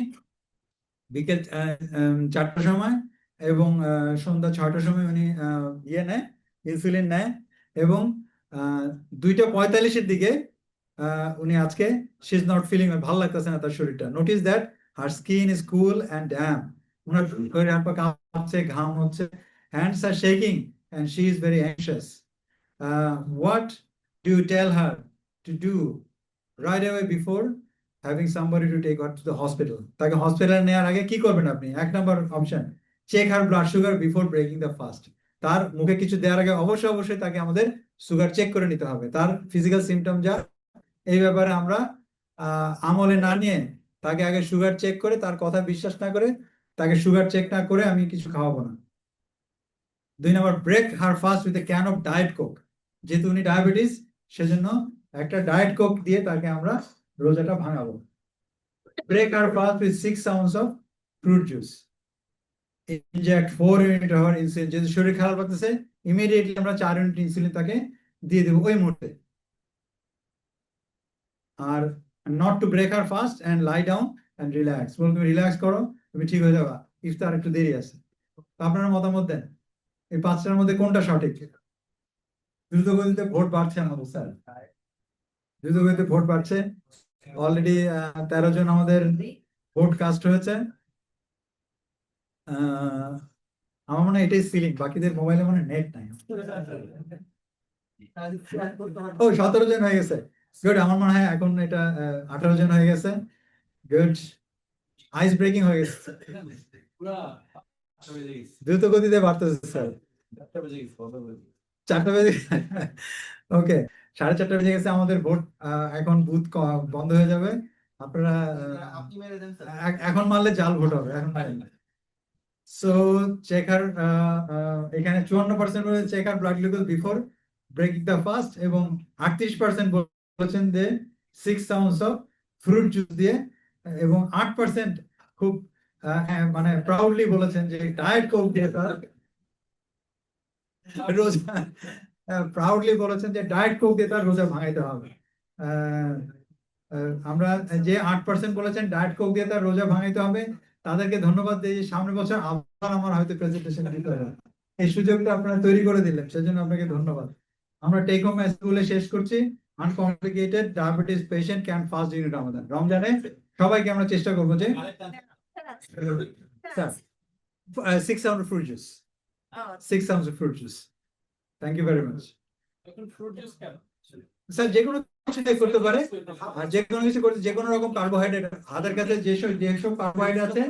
বিকেল 4টার সময় এবং সন্ধ্যা 6টার সময় উনি ইয়ে নেয়, ইনসুলিন নেয়। এবং 2:45-এর দিকে উনি আজকে শি ইজ নট ফিলিং, ভালো লাগতেছে না তার শরীরটা। Notice that her skin is cool and damp. ওনার শরীর হাত পা কাঁপছে, ঘাম হচ্ছে, hands are shaking and she is very anxious. What do you tell her to do right away before having somebody to take her to the hospital? তাকে হসপিটালে নেওয়ার আগে কি করবেন আপনি? 1 নম্বর option, check her blood sugar before breaking the fast. তার মুখে কিছু দেওয়ার আগে অবশ্যই অবশ্যই তাকে আমাদের সুগার চেক করে নিতে হবে। তার ফিজিক্যাল সিমটম যা, এই ব্যাপারে আমরা আমলে না নিয়ে তাকে আগে সুগার চেক করে, তার কথা বিশ্বাস না করে, তাকে সুগার চেক না করে আমি কিছু খাওয়াবো না। 2 নম্বর, break her fast with a can of diet Coke. যেহেতু উনি ডায়াবেটিস, সেজন্য একটা ডায়েট কোক দিয়ে তাকে আমরা রোজাটা ভাঙাবো। Break her fast with 6 ounces of fruit juice. Inject 4 unit of insulin. যদি শরীর খারাপ লাগতেছে, ইমিডিয়েটলি আমরা 4 ইউনিট ইনসুলিন তাকে দিয়ে দেবো ওই মুহূর্তে। আর not to break her fast and lie down and relax. বল তুমি রিল্যাক্স করো, তুমি ঠিক হয়ে যাবা, ইফতার একটু দেরি আছে। তো আপনারা মতামত দেন, এই 5টার মধ্যে কোনটা সঠিক? দ্রুত গতিতে ভোট বাড়ছে আমাদের স্যার, দ্রুত গতিতে ভোট বাড়ছে। অলরেডি 13 জন আমাদের ভোট কাস্ট হয়েছে। আমার মনে হয় এটাই সিলিং, বাকিদের মোবাইলে মনে নেট নাই। ও 17 জন হয়ে গেছে, গুড। আমার মনে হয় এখন এটা 18 জন হয়ে গেছে, গুড। আইস ব্রেকিং হয়ে গেছে, দ্রুত গতিতে বাড়তেছে স্যার। 4টা বেজে, ওকে, 4:30 বেজে গেছে। আমাদের ভোট এখন বুথ বন্ধ হয়ে যাবে। আপনারা এখন মারলে জাল ভোট হবে, এখন মারেন না। সো চেকার এখানে 54% বলেছে checker blood glucose before breaking the fast, এবং 38% বলেছেন যে 6 ounces অফ ফ্রুট জুস দিয়ে, এবং 8% খুব মানে প্রাউডলি বলেছেন যে ডায়েট কোক দিয়ে তার রোজা, প্রাউডলি বলেছেন যে ডায়েট কোক দিয়ে তার রোজা ভাঙাইতে হবে। আমরা যে 8% বলেছেন ডায়েট কোক দিয়ে তার রোজা ভাঙাইতে হবে, তাদেরকে ধন্যবাদ দিই। সামনের বছর আবার আমার হয়তো প্রেজেন্টেশন দিতে হবে, এই সুযোগটা আপনারা তৈরি করে দিলেন, সেজন্য আপনাকে ধন্যবাদ। আমরা টেক হোম স্কুলে শেষ করছি। Uncomplicated diabetes patient can fast during Ramadan. রমজানে সবাইকে আমরা চেষ্টা করবো যে 6 ounces of fruit juice, 6 ounces of fruit juice. Thank you very much. Sir যে কোনো কিছু করতে পারে, আর যে কোনো কিছু করতে, যে কোনো রকম কার্বোহাইড্রেট হাতের কাছে যেসব কার্বোহাইড্রেট আছে,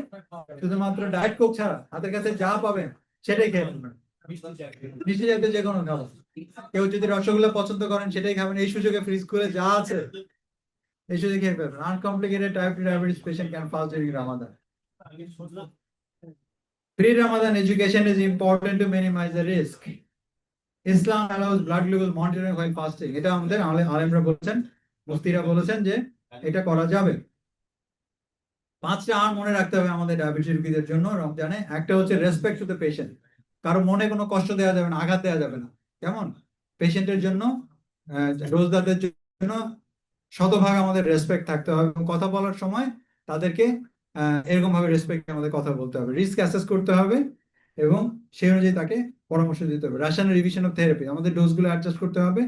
শুধুমাত্র ডায়েট কোক ছাড়া হাতের কাছে যা পাবেন সেটাই খেয়ে নেবেন। মিষ্টি জাতীয় যে কোনো খাবার, কেউ যদি রসগোল্লা পছন্দ করেন সেটাই খাবেন। এই সুযোগে ফ্রিজ করে যা আছে এই সুযোগে খেয়ে ফেলবেন। Uncomplicated type 2 diabetes patient can fast during Ramadan. Pre-Ramadan education is important to minimize the risk. Islam allows blood glucose monitoring while fasting. এটা আমাদের আলেমরা বলেছেন, মুফতিরা বলেছেন যে এটা করা যাবে। 5টা আর মনে রাখতে হবে আমাদের ডায়াবেটিস রোগীদের জন্য রমজানে। একটা হচ্ছে রেসপেক্ট টু দ্য পেশেন্ট, কারো মনে কোনো কষ্ট দেওয়া যাবে না, আঘাত দেওয়া যাবে না। কেমন? পেশেন্টের জন্য, রোজদারদের জন্য শতভাগ আমাদের রেসপেক্ট থাকতে হবে, এবং কথা বলার সময় তাদেরকে এরকম ভাবে রেসপেক্ট আমাদের কথা বলতে হবে, রিস্ক অ্যাসেস করতে হবে, এবং সেই অনুযায়ী তাকে পরামর্শ দিতে হবে। রাসায়নিক রিভিশন অফ থেরাপি, আমাদের ডোজগুলো অ্যাডজাস্ট করতে হবে,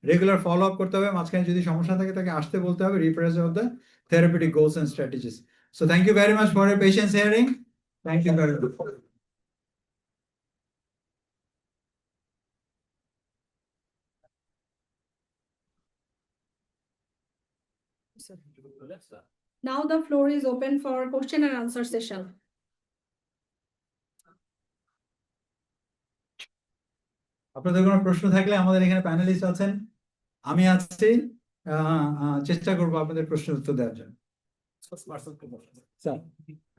রেগুলার ফলো আপ করতে হবে, মাঝখানে যদি সমস্যা থাকে তাকে আসতে বলতে হবে, represent of the therapeutic goals and strategies. So thank you very much for your patience hearing. Thank you very much. Now the floor is open for question and answer session. আপনাদের কোনো প্রশ্ন থাকলে আমাদের এখানে প্যানেলিস্ট আছেন, আমি আছি, চেষ্টা করবো আপনাদের প্রশ্নের উত্তর দেওয়ার জন্য। স্যার